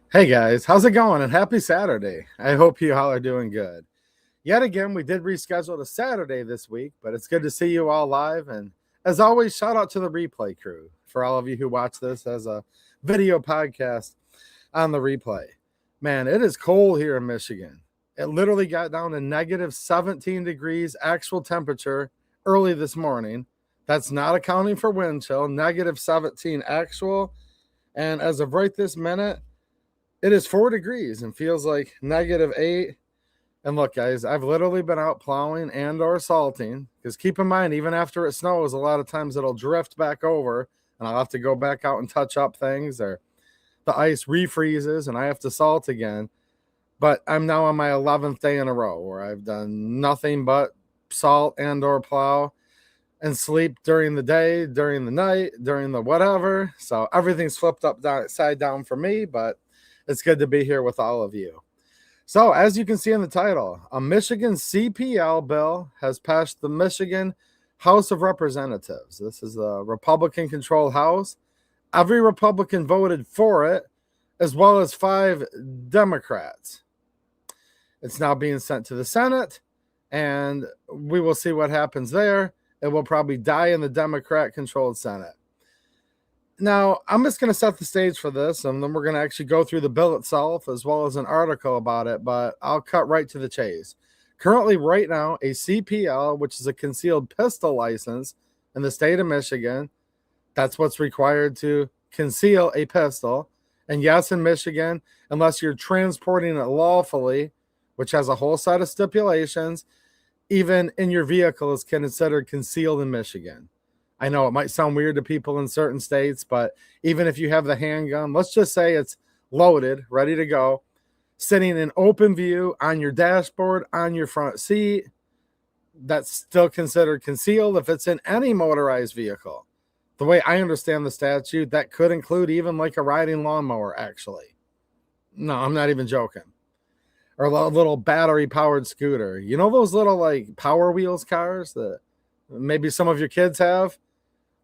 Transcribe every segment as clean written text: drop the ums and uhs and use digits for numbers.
Hey guys, how's it going? And happy Saturday. I hope you all are doing good. Yet again, we did reschedule to Saturday this week, but it's good to see you all live. And as always, shout out to the replay crew for all of you who watch this as a video podcast on the replay. Man, it is cold here in Michigan. It literally got down to negative 17 degrees actual temperature early this morning. That's not accounting for wind chill, negative 17 actual. And as of right this minute, it is 4 degrees and feels like negative 8. And look, guys, I've literally been out plowing and or salting because keep in mind, even after it snows, a lot of times it'll drift back over and I'll have to go back out and touch up things, or the ice refreezes and I have to salt again. But I'm now on my 11th day in a row where I've done nothing but salt and or plow and sleep during the day, during the night, during the whatever. So everything's flipped upside down for me, but it's good to be here with all of you. So, as you can see in the title, a Michigan CPL bill has passed the Michigan House of Representatives. This is a Republican-controlled House. Every Republican voted for it, as well as 5 Democrats. It's now being sent to the Senate, and we will see what happens there. It will probably die in the Democrat-controlled Senate. Now, I'm just going to set the stage for this, and then we're going to actually go through the bill itself as well as an article about it, but I'll cut right to the chase. Currently, right now, a CPL, which is a concealed pistol license in the state of Michigan, that's what's required to conceal a pistol. And yes, in Michigan, unless you're transporting it lawfully, which has a whole set of stipulations, even in your vehicle is considered concealed in Michigan. I know it might sound weird to people in certain states, but even if you have the handgun, let's just say it's loaded, ready to go, sitting in open view on your dashboard, on your front seat, that's still considered concealed if it's in any motorized vehicle. The way I understand the statute, that could include even like a riding lawnmower, actually. No, I'm not even joking. Or a little battery-powered scooter. You know those little like Power Wheels cars that maybe some of your kids have?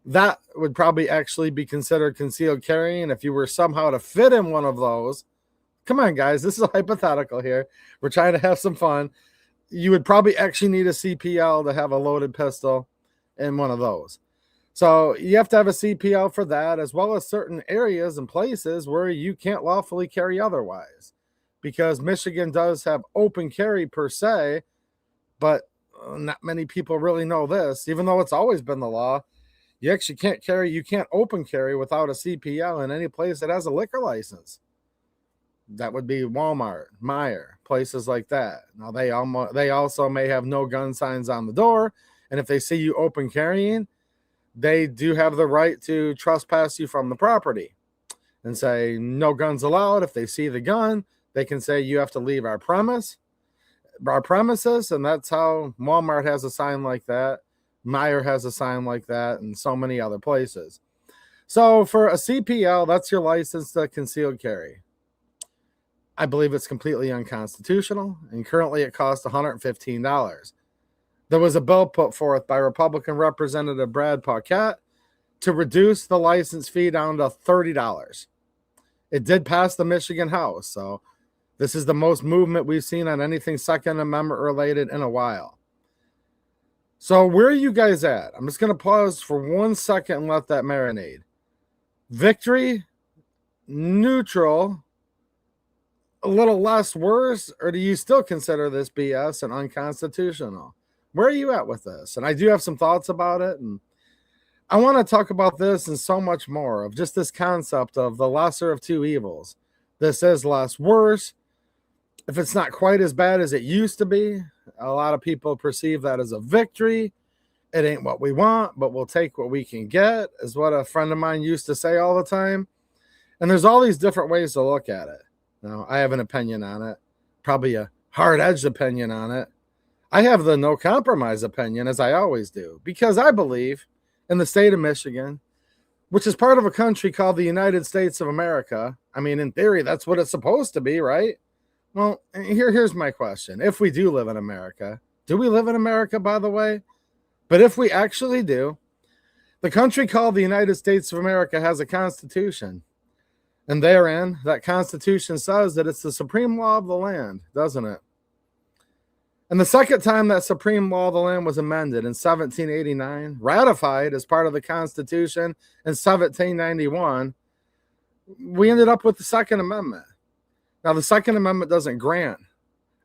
That would probably actually be considered concealed carrying if you were somehow to fit in one of those. Come on, guys. This is a hypothetical here. We're trying to have some fun. You would probably actually need a CPL to have a loaded pistol in one of those. So you have to have a CPL for that, as well as certain areas and places where you can't lawfully carry otherwise. Because Michigan does have open carry per se, but not many people really know this, even though it's always been the law. You actually can't open carry without a CPL in any place that has a liquor license. That would be Walmart, Meijer, places like that. Now, they also may have no gun signs on the door, and if they see you open carrying, they do have the right to trespass you from the property and say, no guns allowed. If they see the gun, they can say, you have to leave our premises, and that's how Walmart has a sign like that. Meijer has a sign like that, and so many other places. So for a CPL, that's your license to concealed carry. I believe it's completely unconstitutional, and currently it costs $115. There was a bill put forth by Republican Representative Brad Paquette to reduce the license fee down to $30. It did pass the Michigan House, so this is the most movement we've seen on anything Second Amendment related in a while. So where are you guys at? I'm just going to pause for 1 second and let that marinate. Victory, neutral, a little less worse, or do you still consider this BS and unconstitutional? Where are you at with this? And I do have some thoughts about it, and I want to talk about this and so much more of just this concept of the lesser of two evils. This is less worse. If it's not quite as bad as it used to be, a lot of people perceive that as a victory. It ain't what we want, but we'll take what we can get, is what a friend of mine used to say all the time. And there's all these different ways to look at it. Now, I have an opinion on it, probably a hard-edged opinion on it. I have the no compromise opinion, as I always do, because I believe in the state of Michigan, which is part of a country called the United States of America. I mean, in theory, that's what it's supposed to be, right? Well, here's my question. If we do live in America, do we live in America, by the way? But if we actually do, the country called the United States of America has a constitution. And therein, that Constitution says that it's the supreme law of the land, doesn't it? And the second time that supreme law of the land was amended in 1789, ratified as part of the Constitution in 1791, we ended up with the Second Amendment. Now, the Second Amendment doesn't grant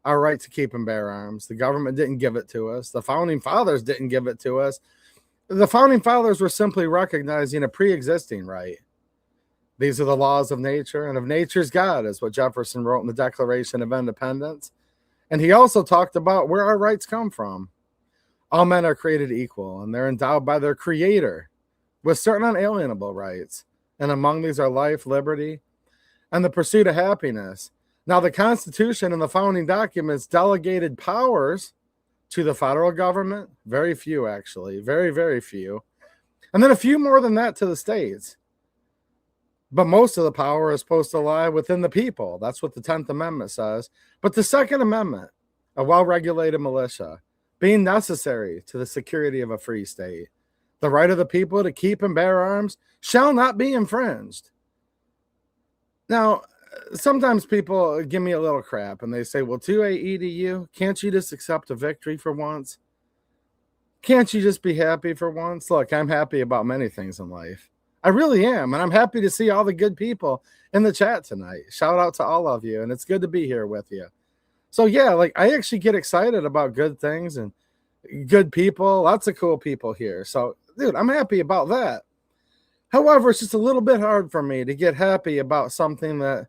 our right to keep and bear arms. The government didn't give it to us. The Founding Fathers didn't give it to us. The Founding Fathers were simply recognizing a pre-existing right. These are the laws of nature, and of nature's God, is what Jefferson wrote in the Declaration of Independence. And he also talked about where our rights come from. All men are created equal, and they're endowed by their Creator with certain unalienable rights. And among these are life, liberty, and the pursuit of happiness. Now, the Constitution and the founding documents delegated powers to the federal government. Very few, actually. Very, very few. And then a few more than that to the states. But most of the power is supposed to lie within the people. That's what the 10th Amendment says. But the Second Amendment, a well-regulated militia, being necessary to the security of a free state, the right of the people to keep and bear arms shall not be infringed. Now, sometimes people give me a little crap and they say, well, 2AEDU, can't you just accept a victory for once? Can't you just be happy for once? Look, I'm happy about many things in life. I really am. And I'm happy to see all the good people in the chat tonight. Shout out to all of you. And it's good to be here with you. So yeah, like I actually get excited about good things and good people. Lots of cool people here. So dude, I'm happy about that. However, it's just a little bit hard for me to get happy about something that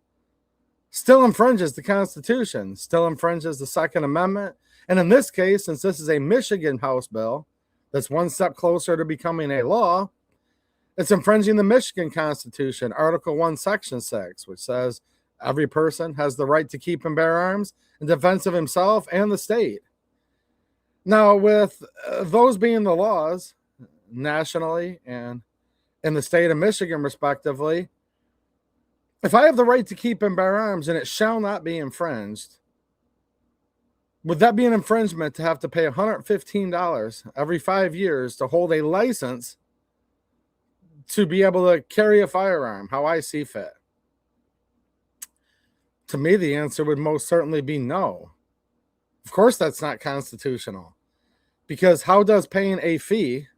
still infringes the Constitution, still infringes the Second Amendment. And in this case, since this is a Michigan House bill that's one step closer to becoming a law, it's infringing the Michigan Constitution, Article 1, Section 6, which says every person has the right to keep and bear arms in defense of himself and the state. Now, with those being the laws nationally and in the state of Michigan, respectively, if I have the right to keep and bear arms and it shall not be infringed, would that be an infringement to have to pay $115 every 5 years to hold a license to be able to carry a firearm, how I see fit? To me, the answer would most certainly be no. Of course, that's not constitutional. Because how does paying a fee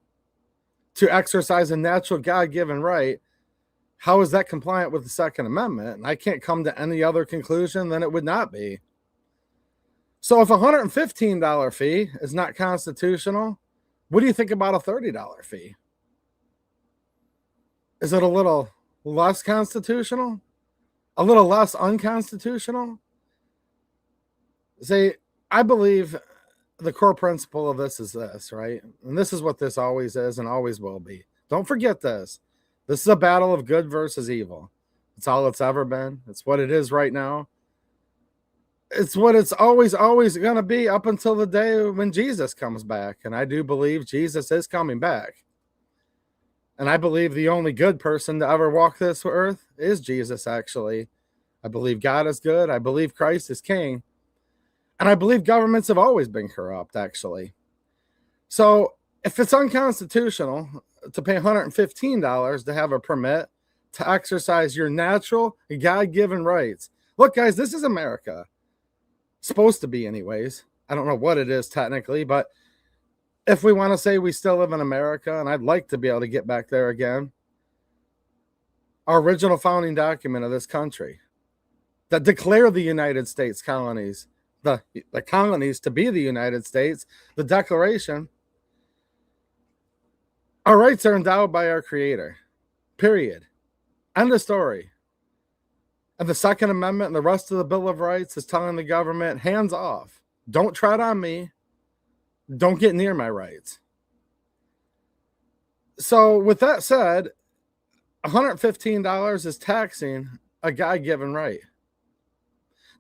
to exercise a natural God-given right, how is that compliant with the Second Amendment? And I can't come to any other conclusion than it would not be. So if a $115 fee is not constitutional, what do you think about a $30 fee? Is it a little less constitutional? A little less unconstitutional? See, I believe the core principle of this is this, right? And this is what this always is and always will be. Don't forget this. This is a battle of good versus evil. It's all it's ever been. It's what it is right now. It's what it's always going to be up until the day when Jesus comes back. And I do believe Jesus is coming back. And I believe the only good person to ever walk this earth is Jesus, actually. I believe God is good. I believe Christ is king. And I believe governments have always been corrupt, actually. So if it's unconstitutional to pay $115 to have a permit to exercise your natural God-given rights. Look, guys, this is America. Supposed to be anyways. I don't know what it is technically, but if we want to say we still live in America, and I'd like to be able to get back there again, our original founding document of this country that declared the United States colonies, the colonies to be the United States, the Declaration, our rights are endowed by our Creator, period. End of story. And the Second Amendment and the rest of the Bill of Rights is telling the government, hands off. Don't tread on me. Don't get near my rights. So with that said, $115 is taxing a God-given right.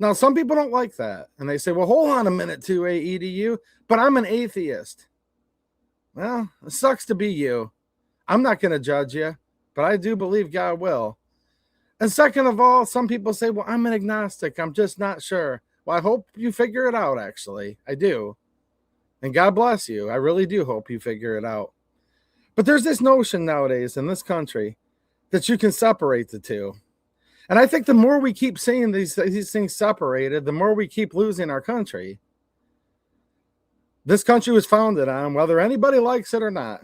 Now, some people don't like that. And they say, well, hold on a minute, 2AEDU, but I'm an atheist. Well, it sucks to be you. I'm not going to judge you, but I do believe God will. And second of all, some people say, well, I'm an agnostic. I'm just not sure. Well, I hope you figure it out, actually. I do. And God bless you. I really do hope you figure it out. But there's this notion nowadays in this country that you can separate the two. And I think the more we keep seeing these things separated, the more we keep losing our country. This country was founded on, whether anybody likes it or not,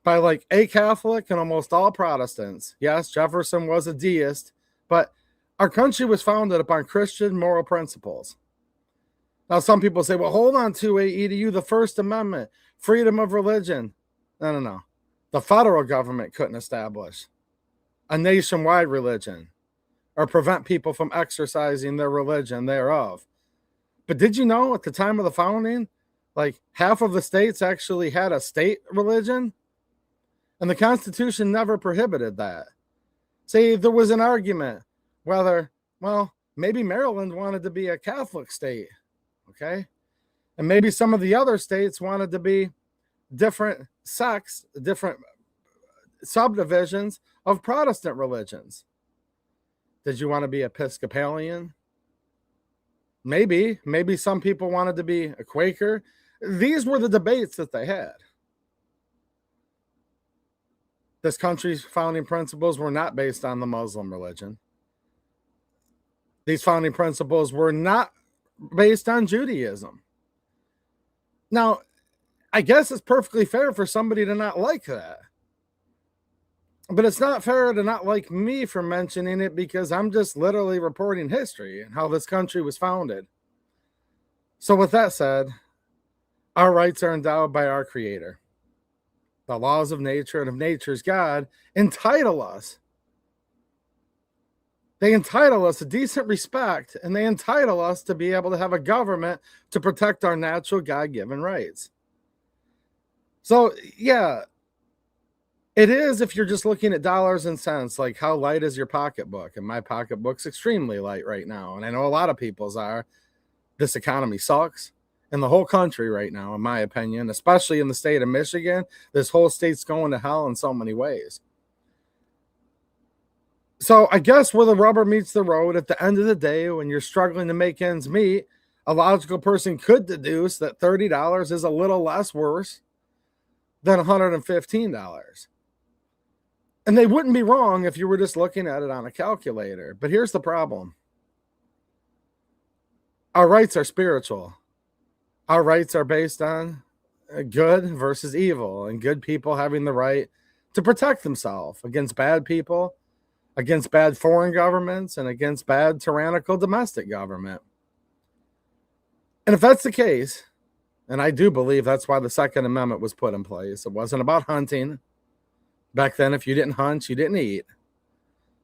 by like a Catholic and almost all Protestants. Yes, Jefferson was a deist, but our country was founded upon Christian moral principles. Now, some people say, well, hold on to Edu, the First Amendment, freedom of religion. No. The federal government couldn't establish a nationwide religion or prevent people from exercising their religion thereof. But did you know at the time of the founding, like half of the states actually had a state religion? And the Constitution never prohibited that. See, there was an argument whether, well, maybe Maryland wanted to be a Catholic state, okay? And maybe some of the other states wanted to be different sects, different subdivisions of Protestant religions. Did you want to be Episcopalian? Maybe some people wanted to be a Quaker. These were the debates that they had. This country's founding principles were not based on the Muslim religion. These founding principles were not based on Judaism. Now, I guess it's perfectly fair for somebody to not like that. But it's not fair to not like me for mentioning it, because I'm just literally reporting history and how this country was founded. So with that said, our rights are endowed by our Creator. The laws of nature and of nature's God entitle us. They entitle us a decent respect, and they entitle us to be able to have a government to protect our natural God-given rights. So, yeah, it is if you're just looking at dollars and cents, like how light is your pocketbook? And my pocketbook's extremely light right now. And I know a lot of people's are. This economy sucks in the whole country right now, in my opinion, especially in the state of Michigan. This whole state's going to hell in so many ways. So I guess where the rubber meets the road, at the end of the day, when you're struggling to make ends meet, a logical person could deduce that $30 is a little less worse than $115. And they wouldn't be wrong if you were just looking at it on a calculator. But here's the problem. Our rights are spiritual. Our rights are based on good versus evil, and good people having the right to protect themselves against bad people, against bad foreign governments, and against bad tyrannical domestic government. And if that's the case, and I do believe that's why the Second Amendment was put in place. It wasn't about hunting. Back then, if you didn't hunt, you didn't eat.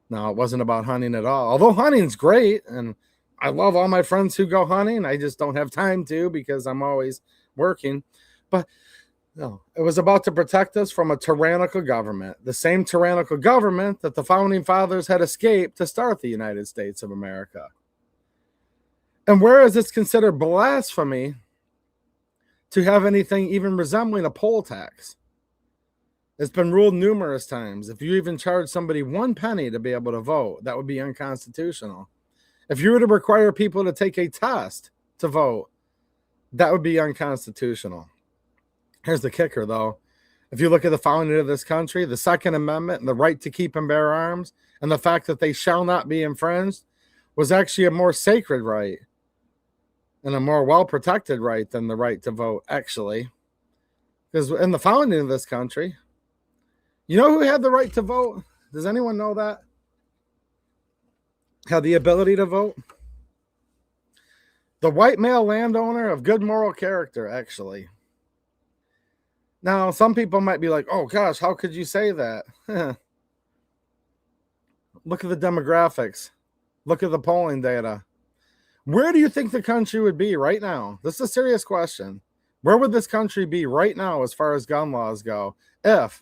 No, it wasn't about hunting at all. Although hunting's great, and I love all my friends who go hunting. I just don't have time to, because I'm always working. But no, it was about to protect us from a tyrannical government, the same tyrannical government that the founding fathers had escaped to start the United States of America. And whereas it's considered blasphemy to have anything even resembling a poll tax, it's been ruled numerous times. If you even charge somebody 1 penny to be able to vote, that would be unconstitutional. If you were to require people to take a test to vote, that would be unconstitutional. Here's the kicker, though. If you look at the founding of this country, the Second Amendment and the right to keep and bear arms, and the fact that they shall not be infringed, was actually a more sacred right and a more well-protected right than the right to vote, actually. Because in the founding of this country, you know who had the right to vote? Does anyone know that? Had the ability to vote? The white male landowner of good moral character, actually. Now, some people might be like, oh gosh, how could you say that? Look at the demographics. Look at the polling data. Where do you think the country would be right now? This is a serious question. Where would this country be right now as far as gun laws go if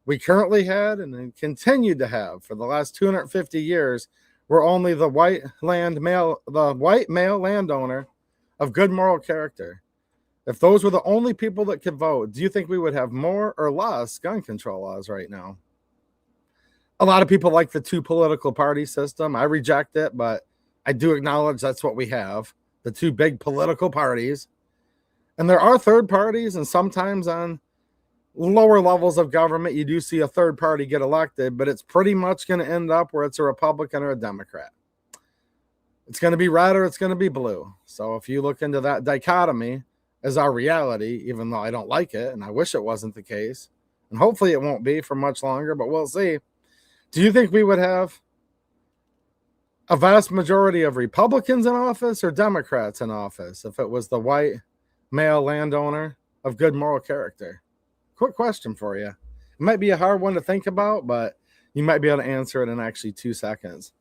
we currently had and continued to have for the last 250 years were only the white male landowner of good moral character? If those were the only people that could vote, do you think we would have more or less gun control laws right now? A lot of people like the two political party system. I reject it, but I do acknowledge that's what we have, the two big political parties. And there are third parties, and sometimes on lower levels of government, you do see a third party get elected, but it's pretty much going to end up where it's a Republican or a Democrat. It's going to be red or it's going to be blue. So if you look into that dichotomy as our reality, even though I don't like it and I wish it wasn't the case, and hopefully it won't be for much longer, but we'll see. Do you think we would have a vast majority of Republicans in office or Democrats in office if it was the white male landowner of good moral character? Quick question for you. It might be a hard one to think about, but you might be able to answer it in actually 2 seconds.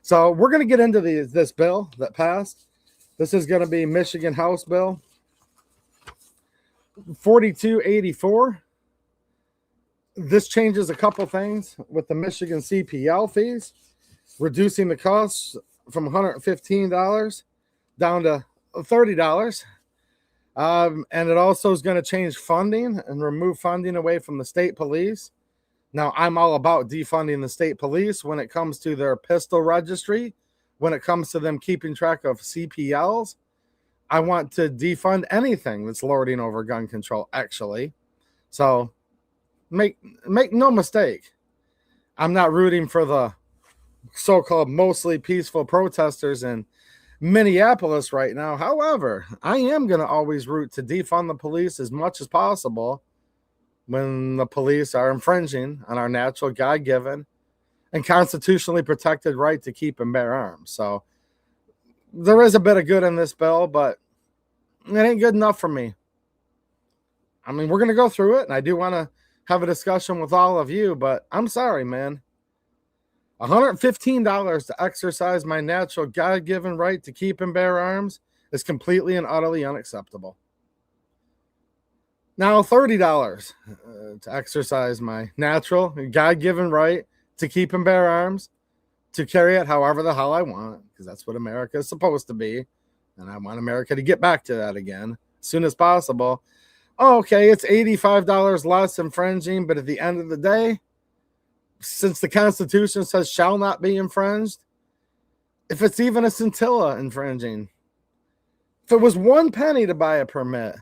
So we're going to get into this bill that passed. This is going to be Michigan House Bill 4284. This changes a couple things with the Michigan CPL fees, reducing the costs from $115 down to $30. And it also is going to change funding and remove funding away from the state police. Now, I'm all about defunding the state police when it comes to their pistol registry, when it comes to them keeping track of CPLs. I want to defund anything that's lording over gun control, actually. So make no mistake, I'm not rooting for the so-called mostly peaceful protesters in Minneapolis right now. However, I am going to always root to defund the police as much as possible when the police are infringing on our natural, God-given, and constitutionally protected right to keep and bear arms. So there is a bit of good in this bill, but it ain't good enough for me. I mean, we're going to go through it, and I do want to have a discussion with all of you, but I'm sorry, man. $115 to exercise my natural, God-given right to keep and bear arms is completely and utterly unacceptable. Now, $30 to exercise my natural, God-given right to keep and bear arms, to carry it however the hell I want, because that's what America is supposed to be, and I want America to get back to that again as soon as possible. Oh, okay, it's $85 less infringing, but at the end of the day, since the Constitution says shall not be infringed, if it's even a scintilla infringing, if it was 1 penny to buy a permit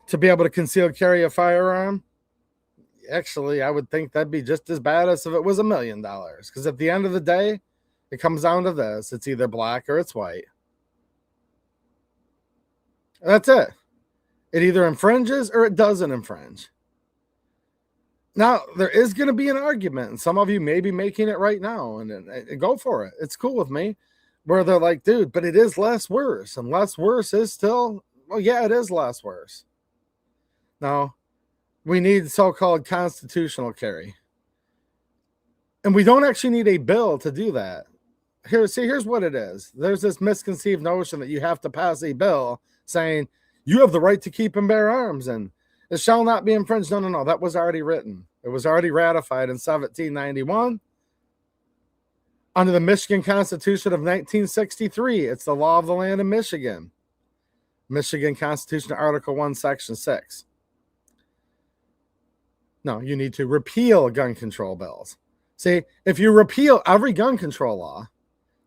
to be able to conceal carry a firearm, actually, I would think that'd be just as bad as if it was $1 million. Because at the end of the day, it comes down to this. It's either black or it's white. That's it. It either infringes or it doesn't infringe. Now, there is going to be an argument, and some of you may be making it right now, and go for it. It's cool with me, where they're like, dude, but it is less worse, and less worse is still, well, yeah, it is less worse. Now, we need so-called constitutional carry. And we don't actually need a bill to do that. Here's what it is. There's this misconceived notion that you have to pass a bill saying you have the right to keep and bear arms, and it shall not be infringed. No. That was already written. It was already ratified in 1791 under the Michigan Constitution of 1963. It's the law of the land in Michigan. Michigan Constitution, Article 1, Section 6. No, you need to repeal gun control bills. See, if you repeal every gun control law,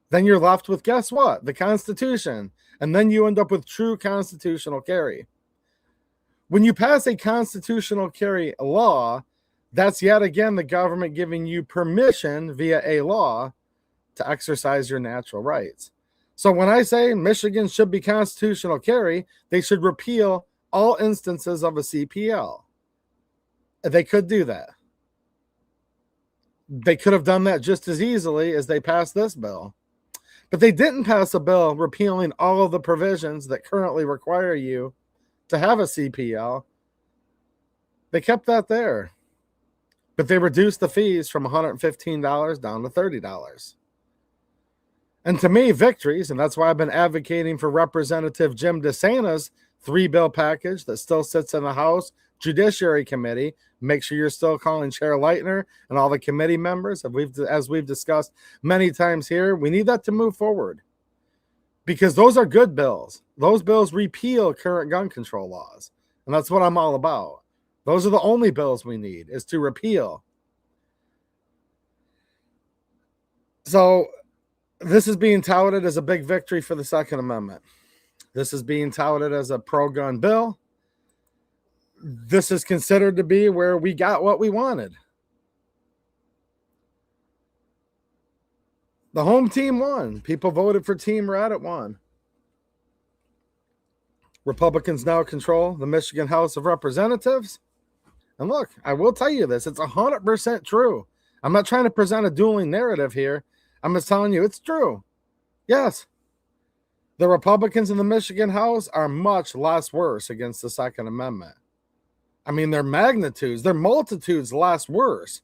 then you're left with, guess what? The Constitution. And then you end up with true constitutional carry. When you pass a constitutional carry law, that's yet again the government giving you permission via a law to exercise your natural rights. So when I say Michigan should be constitutional carry, they should repeal all instances of a CPL. They could do that. They could have done that just as easily as they passed this bill. But they didn't pass a bill repealing all of the provisions that currently require you to have a CPL. They kept that there. But they reduced the fees from $115 down to $30. And to me, victories, and that's why I've been advocating for Representative Jim DeSantis' 3-bill package that still sits in the House Judiciary Committee. Make sure you're still calling Chair Leitner and all the committee members. As we've discussed many times here, we need that to move forward because those are good bills. Those bills repeal current gun control laws, and that's what I'm all about. Those are the only bills we need, is to repeal. So this is being touted as a big victory for the Second Amendment. This is being touted as a pro-gun bill. this is considered to be where we got what we wanted. The home team won. People voted for Team Red. It won. Republicans now control the Michigan House of Representatives. And look, I will tell you this. It's 100% true. I'm not trying to present a dueling narrative here. I'm just telling you it's true. Yes. The Republicans in the Michigan House are much less worse against the Second Amendment. I mean, their magnitudes, their multitudes less worse.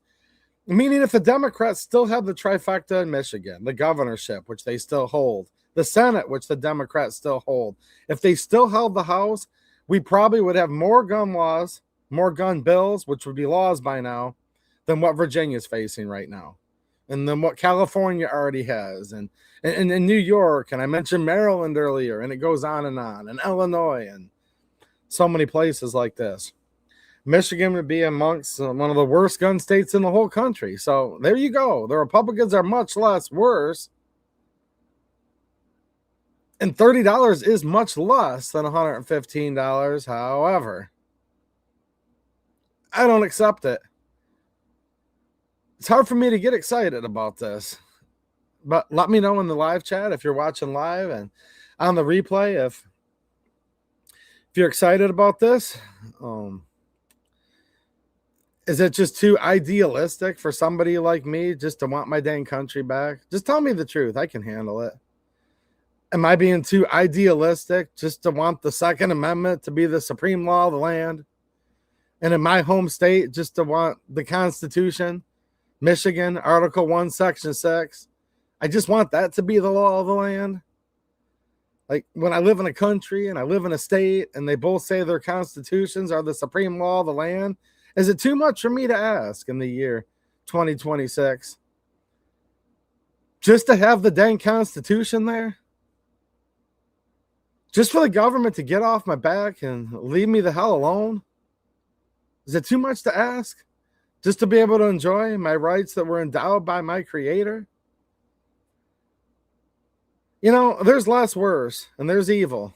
Meaning if the Democrats still have the trifecta in Michigan, the governorship, which they still hold, the Senate, which the Democrats still hold, if they still held the House, we probably would have more gun laws, more gun bills, which would be laws by now, than what Virginia is facing right now. And then what California already has, and in New York, and I mentioned Maryland earlier, and it goes on, and Illinois, and so many places like this. Michigan would be amongst one of the worst gun states in the whole country. So there you go. The Republicans are much less worse. And $30 is much less than $115. However, I don't accept it. It's hard for me to get excited about this. But let me know in the live chat if you're watching live and on the replay if you're excited about this. Is it just too idealistic for somebody like me just to want my dang country back? Just tell me the truth. I can handle it. Am I being too idealistic just to want the Second Amendment to be the supreme law of the land? And in my home state, just to want the Constitution, Michigan, Article 1, Section 6, I just want that to be the law of the land? Like when I live in a country and I live in a state and they both say their constitutions are the supreme law of the land, is it too much for me to ask in the year 2026? Just to have the dang Constitution there? Just for the government to get off my back and leave me the hell alone? Is it too much to ask? Just to be able to enjoy my rights that were endowed by my Creator? You know, there's less worse and there's evil.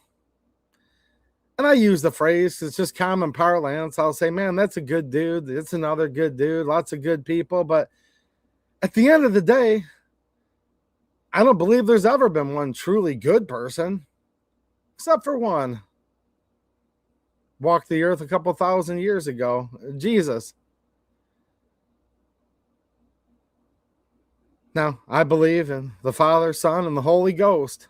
And I use the phrase, it's just common parlance. I'll say, man, that's a good dude. It's another good dude. Lots of good people. But at the end of the day, I don't believe there's ever been one truly good person, except for one. Walked the earth a couple thousand years ago, Jesus. Now, I believe in the Father, Son, and the Holy Ghost.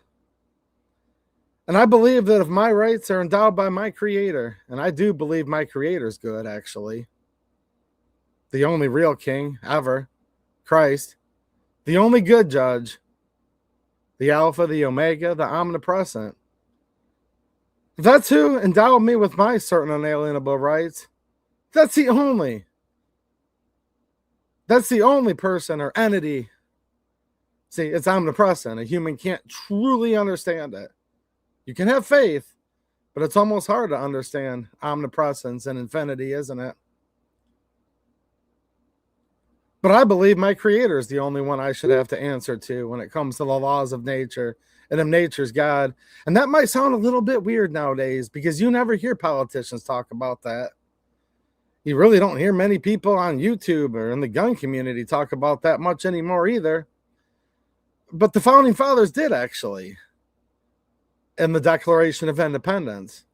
And I believe that if my rights are endowed by my Creator, and I do believe my Creator's good, actually, the only real king ever, Christ, the only good judge, the Alpha, the Omega, the omnipresent. If that's who endowed me with my certain unalienable rights, that's the only person or entity. See, it's omnipresent. A human can't truly understand it. You can have faith, but it's almost hard to understand omnipresence and infinity, isn't it? But I believe my Creator is the only one I should have to answer to when it comes to the laws of nature and of nature's God. And that might sound a little bit weird nowadays because you never hear politicians talk about that. You really don't hear many people on YouTube or in the gun community talk about that much anymore either. But the Founding Fathers did actually. In the Declaration of Independence,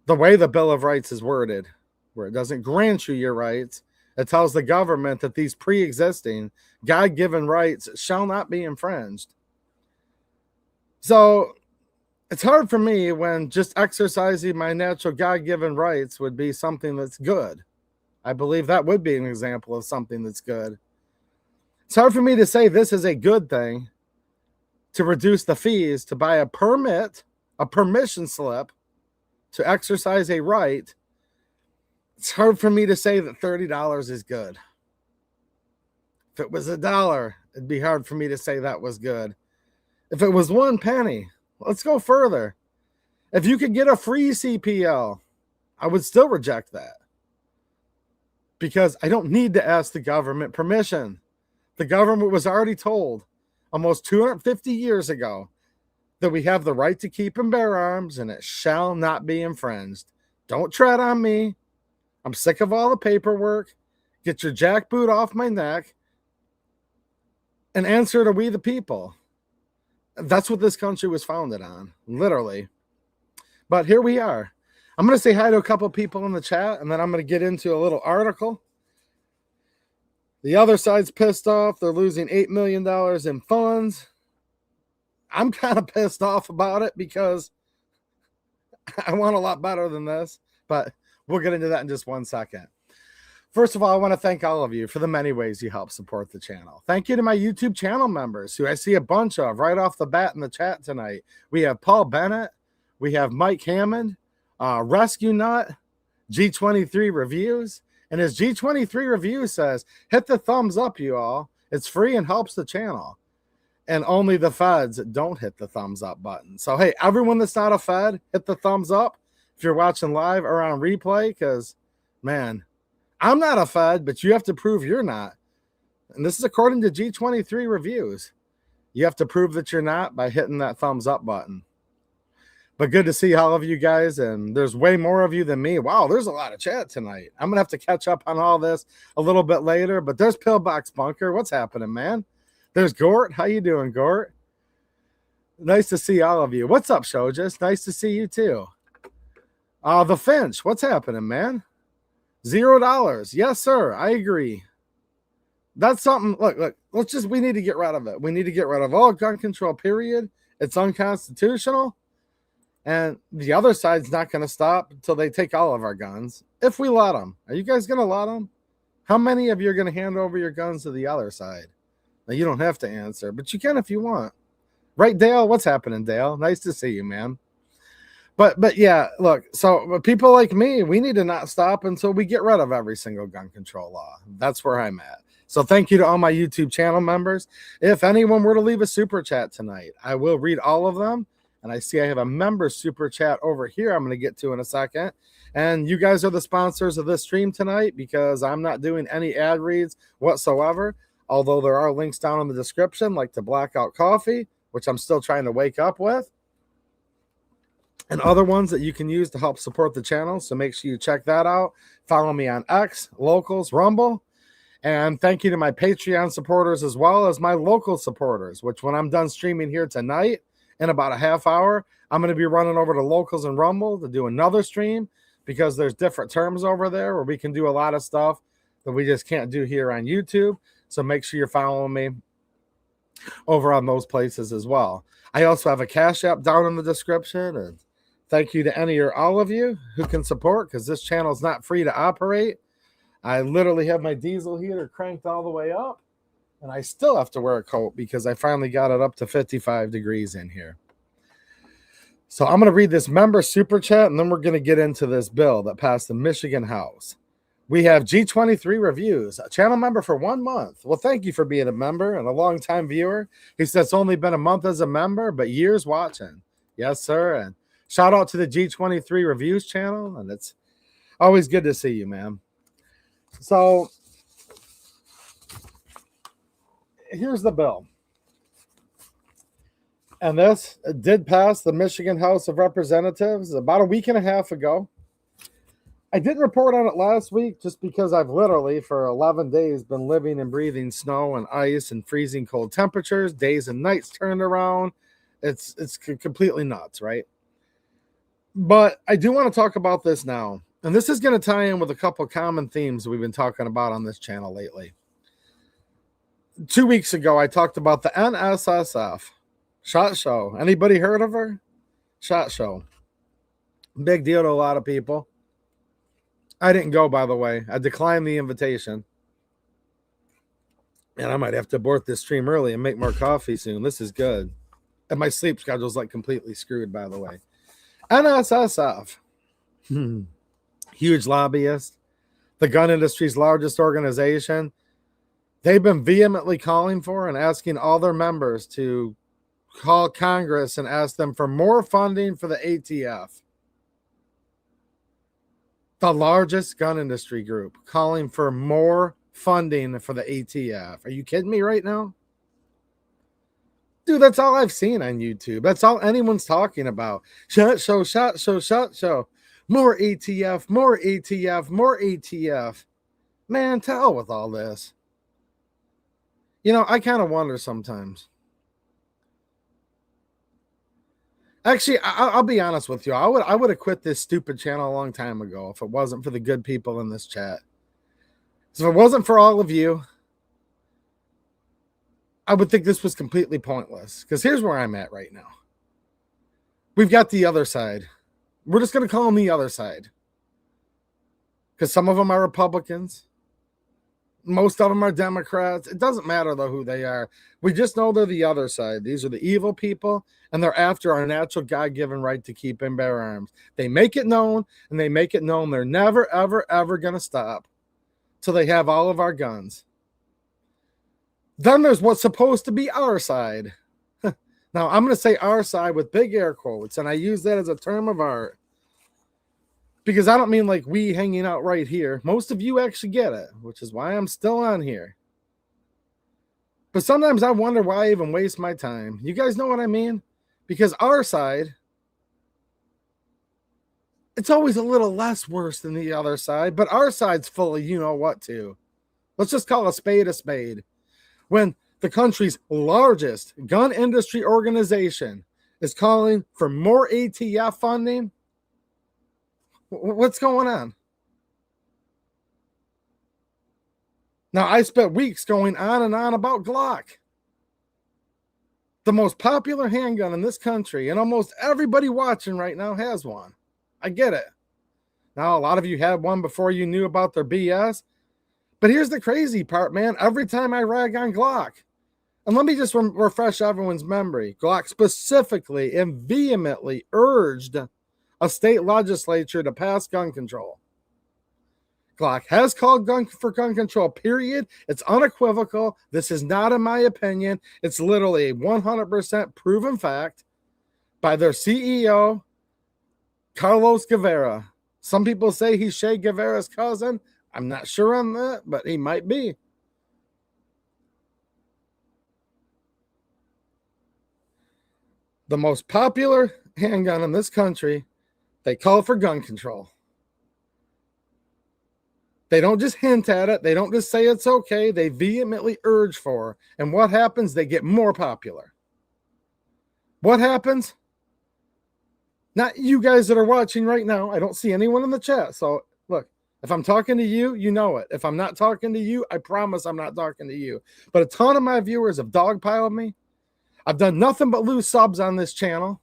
the way the Bill of Rights is worded, where it doesn't grant you your rights, it tells the government that these pre-existing God-given rights shall not be infringed. So it's hard for me when just exercising my natural God-given rights would be something that's good. I believe that would be an example of something that's good. It's hard for me to say this is a good thing, to reduce the fees to buy a permit, a permission slip to exercise a right. It's hard for me to say that $30 is good. If it was $1, it'd be hard for me to say that was good. If it was 1 penny, let's go further. If you could get a free CPL, I would still reject that. Because I don't need to ask the government permission. The government was already told almost 250 years ago that we have the right to keep and bear arms and it shall not be infringed. Don't tread on me. I'm sick of all the paperwork. Get your jackboot off my neck and answer to we the people. That's what this country was founded on, literally. But here we are. I'm going to say hi to a couple people in the chat, and then I'm going to get into a little article. The other side's pissed off. They're losing $8 million in funds. I'm kind of pissed off about it because I want a lot better than this, but we'll get into that in just 1 second. First of all, I want to thank all of you for the many ways you help support the channel. Thank you to my YouTube channel members, who I see a bunch of right off the bat in the chat tonight. We have Paul Bennett, we have Mike Hammond, Rescue Nut, G23 Reviews, and his G23 Review says, hit the thumbs up, you all. It's free and helps the channel. And only the feds don't hit the thumbs up button. So, hey, everyone that's not a fed, hit the thumbs up if you're watching live or on replay, because, man, I'm not a fed, but you have to prove you're not. And this is according to G23 Reviews. You have to prove that you're not by hitting that thumbs up button. But good to see all of you guys, and there's way more of you than me. Wow, there's a lot of chat tonight. I'm going to have to catch up on all this a little bit later, but there's Pillbox Bunker. What's happening, man? There's Gort. How you doing, Gort? Nice to see all of you. What's up, Shojas? Nice to see you, too. The Finch. What's happening, man? $0. Yes, sir. I agree. That's something. Look, we need to get rid of it. We need to get rid of all gun control, period. It's unconstitutional. And the other side's not going to stop until they take all of our guns. If we let them. Are you guys going to let them? How many of you are going to hand over your guns to the other side? Now, you don't have to answer, but you can if you want. Right, Dale? What's happening, Dale? Nice to see you, man. But yeah, look, so people like me, we need to not stop until we get rid of every single gun control law. That's where I'm at. So thank you to all my YouTube channel members. If anyone were to leave a super chat tonight, I will read all of them. And I see I have a member super chat over here I'm going to get to in a second. And you guys are the sponsors of this stream tonight because I'm not doing any ad reads whatsoever. Although there are links down in the description, like to Blackout Coffee, which I'm still trying to wake up with, and other ones that you can use to help support the channel. So make sure you check that out. Follow me on X, Locals, Rumble. And thank you to my Patreon supporters as well as my local supporters, which when I'm done streaming here tonight in about a half hour, I'm going to be running over to Locals and Rumble to do another stream because there's different terms over there where we can do a lot of stuff that we just can't do here on YouTube. So make sure you're following me over on those places as well. I also have a Cash App down in the description. And thank you to any or all of you who can support because this channel is not free to operate. I literally have my diesel heater cranked all the way up. And I still have to wear a coat because I finally got it up to 55 degrees in here. So I'm going to read this member super chat, and then we're going to get into this bill that passed the Michigan House. We have G23 Reviews, a channel member for 1 month. Well, thank you for being a member and a long-time viewer. He says it's only been a month as a member, but years watching. Yes, sir. And shout out to the G23 Reviews channel, and it's always good to see you, man. So here's the bill. And this did pass the Michigan House of Representatives about a week and a half ago. I didn't report on it last week just because I've literally for 11 days been living and breathing snow and ice and freezing cold temperatures, days and nights turned around. It's completely nuts, right? But I do want to talk about this now. And this is going to tie in with a couple common themes we've been talking about on this channel lately. 2 weeks ago, I talked about the NSSF, SHOT Show. Anybody heard of her? SHOT Show. Big deal to a lot of people. I didn't go, by the way. I declined the invitation. And I might have to abort this stream early and make more coffee soon. This is good. And my sleep schedule's like completely screwed, by the way. NSSF. Huge lobbyist. The gun industry's largest organization. They've been vehemently calling for and asking all their members to call Congress and ask them for more funding for the ATF. The largest gun industry group calling for more funding for the ATF. Are you kidding me right now? Dude, that's all I've seen on YouTube. That's all anyone's talking about. SHOT Show, SHOT Show, SHOT Show. More ATF, more ATF, more ATF. Man, to hell with all this. You know, I kind of wonder sometimes. Actually, I'll be honest with you. I would have quit this stupid channel a long time ago if it wasn't for the good people in this chat. So if it wasn't for all of you, I would think this was completely pointless. Because here's where I'm at right now. We've got the other side. We're just going to call them the other side. Because some of them are Republicans. Most of them are Democrats. It doesn't matter, though, who they are. We just know they're the other side. These are the evil people, and they're after our natural God-given right to keep and bear arms. They make it known, and they make it known they're never, ever, ever going to stop till they have all of our guns. Then there's what's supposed to be our side. Now, I'm going to say our side with big air quotes, and I use that as a term of art. Because I don't mean like we hanging out right here. Most of you actually get it, which is why I'm still on here. But sometimes I wonder why I even waste my time. You guys know what I mean? Because our side, it's always a little less worse than the other side, but our side's full of you know what too. Let's just call a spade a spade. When the country's largest gun industry organization is calling for more ATF funding, what's going on? Now, I spent weeks going on and on about Glock. The most popular handgun in this country, and almost everybody watching right now has one. I get it. Now, a lot of you had one before you knew about their BS. But here's the crazy part, man. Every time I rag on Glock, and let me just refresh everyone's memory, Glock specifically and vehemently urged a state legislature to pass gun control. Glock has called for gun control, period. It's unequivocal. This is not in my opinion. It's literally a 100% proven fact by their CEO, Carlos Guevara. Some people say he's Che Guevara's cousin. I'm not sure on that, but he might be. The most popular handgun in this country, they call for gun control. They don't just hint at it. They don't just say it's okay. They vehemently urge for. And what happens? They get more popular. What happens? Not you guys that are watching right now. I don't see anyone in the chat. So look, if I'm talking to you, you know it. If I'm not talking to you, I promise I'm not talking to you. But a ton of my viewers have dogpiled me. I've done nothing but lose subs on this channel.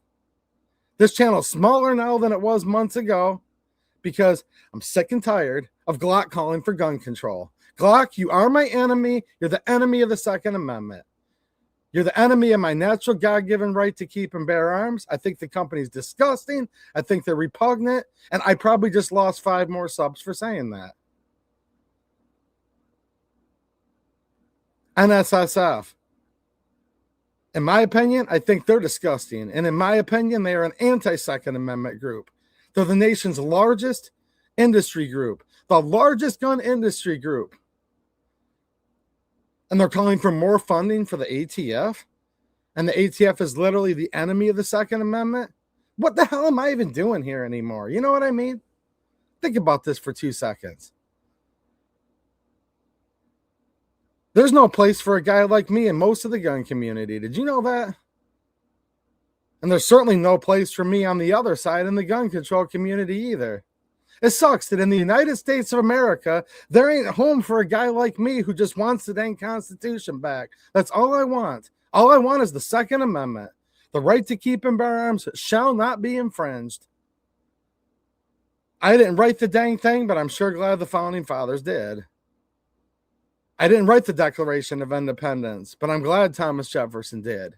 This channel's smaller now than it was months ago because I'm sick and tired of Glock calling for gun control. Glock, you are my enemy. You're the enemy of the Second Amendment. You're the enemy of my natural God-given right to keep and bear arms. I think the company's disgusting. I think they're repugnant. And I probably just lost 5 more subs for saying that. NSSF. In my opinion, I think they're disgusting. And in my opinion, they are an anti-Second Amendment group. They're the nation's largest industry group, the largest gun industry group. And they're calling for more funding for the ATF. And the ATF is literally the enemy of the Second Amendment. What the hell am I even doing here anymore? You know what I mean? Think about this for 2 seconds. There's no place for a guy like me in most of the gun community. Did you know that? And there's certainly no place for me on the other side in the gun control community either. It sucks that in the United States of America, there ain't home for a guy like me who just wants the dang Constitution back. That's all I want. All I want is the Second Amendment. The right to keep and bear arms shall not be infringed. I didn't write the dang thing, but I'm sure glad the Founding Fathers did. I didn't write the Declaration of Independence, but I'm glad Thomas Jefferson did.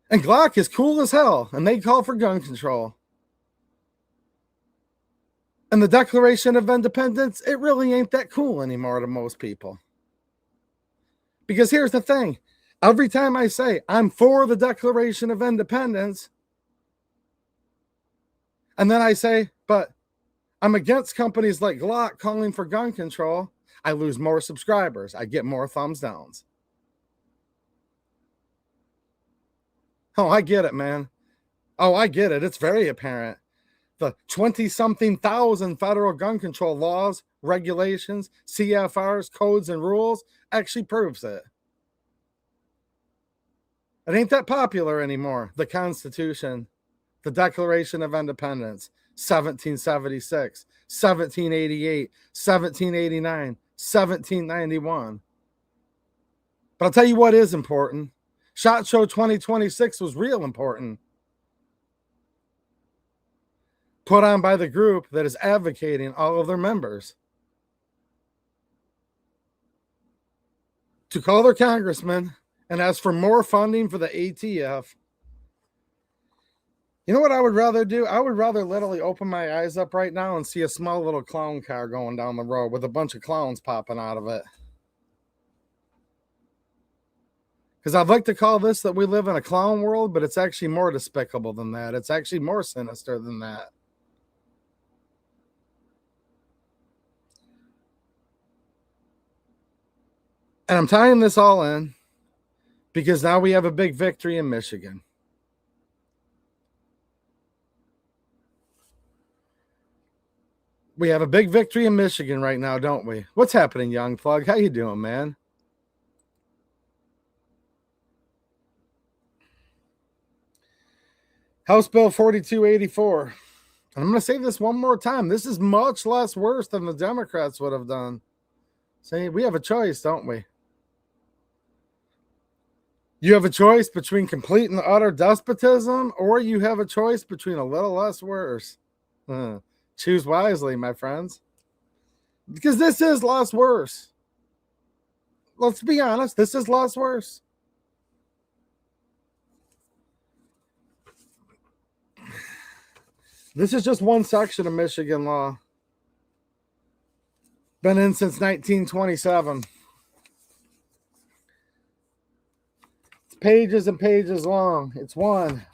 And Glock is cool as hell, and they call for gun control. And the Declaration of Independence, it really ain't that cool anymore to most people. Because here's the thing. Every time I say I'm for the Declaration of Independence, and then I say, but I'm against companies like Glock calling for gun control, I lose more subscribers. I get more thumbs downs. Oh, I get it, man. Oh, I get it. It's very apparent. The 20-something thousand federal gun control laws, regulations, CFRs, codes, and rules actually proves it. It ain't that popular anymore. The Constitution, the Declaration of Independence, 1776, 1788, 1789, 1791. But I'll tell you what is important. SHOT Show 2026 was real important. Put on by the group that is advocating all of their members to call their congressman and ask for more funding for the ATF. You know what I would rather do? I would rather literally open my eyes up right now and see a small little clown car going down the road with a bunch of clowns popping out of it. Because I'd like to call this that we live in a clown world, but it's actually more despicable than that. It's actually more sinister than that. And I'm tying this all in because now we have a big victory in Michigan. We have a big victory in Michigan right now, don't we? What's happening, Young Plug? How you doing, man? House Bill 4284. And I'm going to say this one more time. This is much less worse than the Democrats would have done. See, we have a choice, don't we? You have a choice between complete and utter despotism, or you have a choice between a little less worse. Choose wisely, my friends. Because this is less worse. Let's be honest, this is less worse. This is just one section of Michigan law. Been in since 1927. It's pages and pages long. It's 1.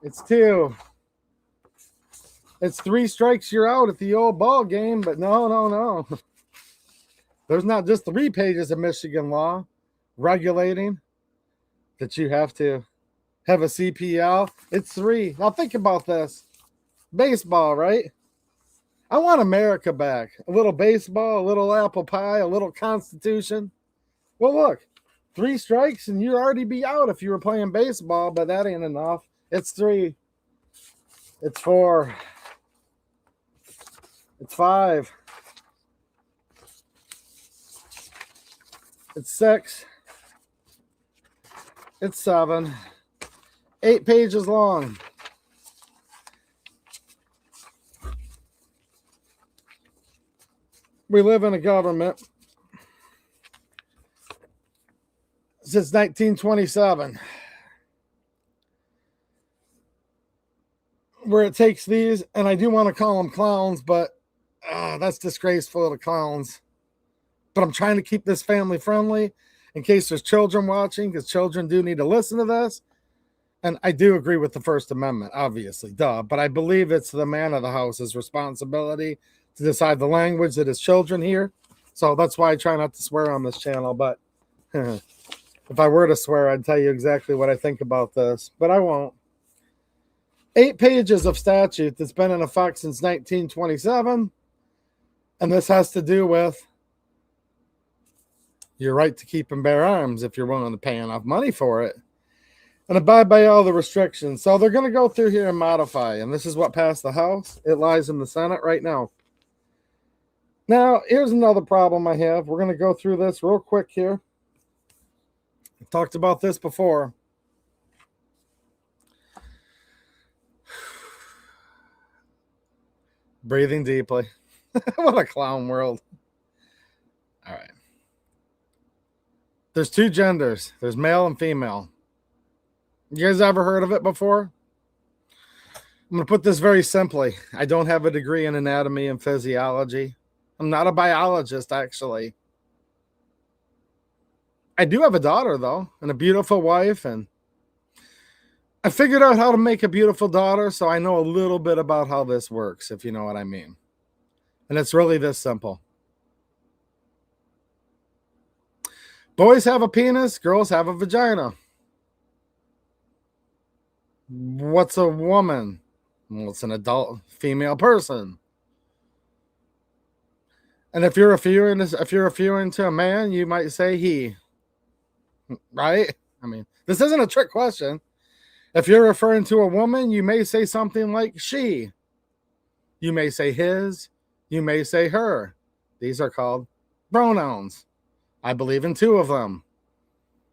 It's 2. It's 3 strikes, you're out at the old ball game, but no. There's not just 3 pages of Michigan law regulating that you have to have a CPL. It's 3. Now think about this. Baseball, right? I want America back. A little baseball, a little apple pie, a little Constitution. Well, look, 3 strikes and you'd already be out if you were playing baseball, but that ain't enough. It's 3. It's 4. It's 5. It's 6. It's 7. 8 pages long. We live in a government since 1927 where it takes these, and I do want to call them clowns, but that's disgraceful to clowns. But I'm trying to keep this family friendly in case there's children watching, because children do need to listen to this. And I do agree with the First Amendment, obviously, duh. But I believe it's the man of the house's responsibility to decide the language that his children hear. So that's why I try not to swear on this channel. But if I were to swear, I'd tell you exactly what I think about this. But I won't. 8 pages of statute that's been in effect since 1927. And this has to do with your right to keep and bear arms if you're willing to pay enough money for it. And abide by all the restrictions. So they're going to go through here and modify. And this is what passed the House. It lies in the Senate right now. Now, here's another problem I have. We're going to go through this real quick here. I've talked about this before. Breathing deeply. What a clown world. All right. There's 2 genders. There's male and female. You guys ever heard of it before? I'm going to put this very simply. I don't have a degree in anatomy and physiology. I'm not a biologist, actually. I do have a daughter, though, and a beautiful wife, and I figured out how to make a beautiful daughter, so I know a little bit about how this works, if you know what I mean. And it's really this simple. Boys have a penis, girls have a vagina. What's a woman? Well, it's an adult female person. And if you're referring to a man, you might say he, right? I mean, this isn't a trick question. If you're referring to a woman, you may say something like she. You may say his. You may say her. These are called pronouns. I believe in two of them.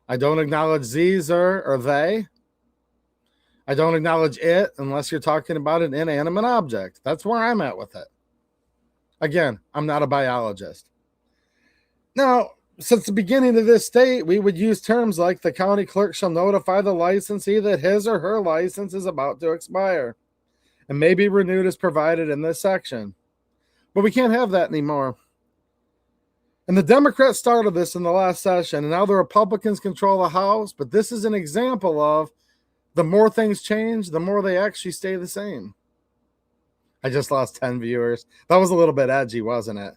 I don't acknowledge these or they. I don't acknowledge it unless you're talking about an inanimate object. That's where I'm at with it. Again, I'm not a biologist. Now, since the beginning of this state, we would use terms like the county clerk shall notify the licensee that his or her license is about to expire and may be renewed as provided in this section. But we can't have that anymore. And the Democrats started this in the last session, and now the Republicans control the House. But this is an example of the more things change, the more they actually stay the same. I just lost 10 viewers. That was a little bit edgy, wasn't it?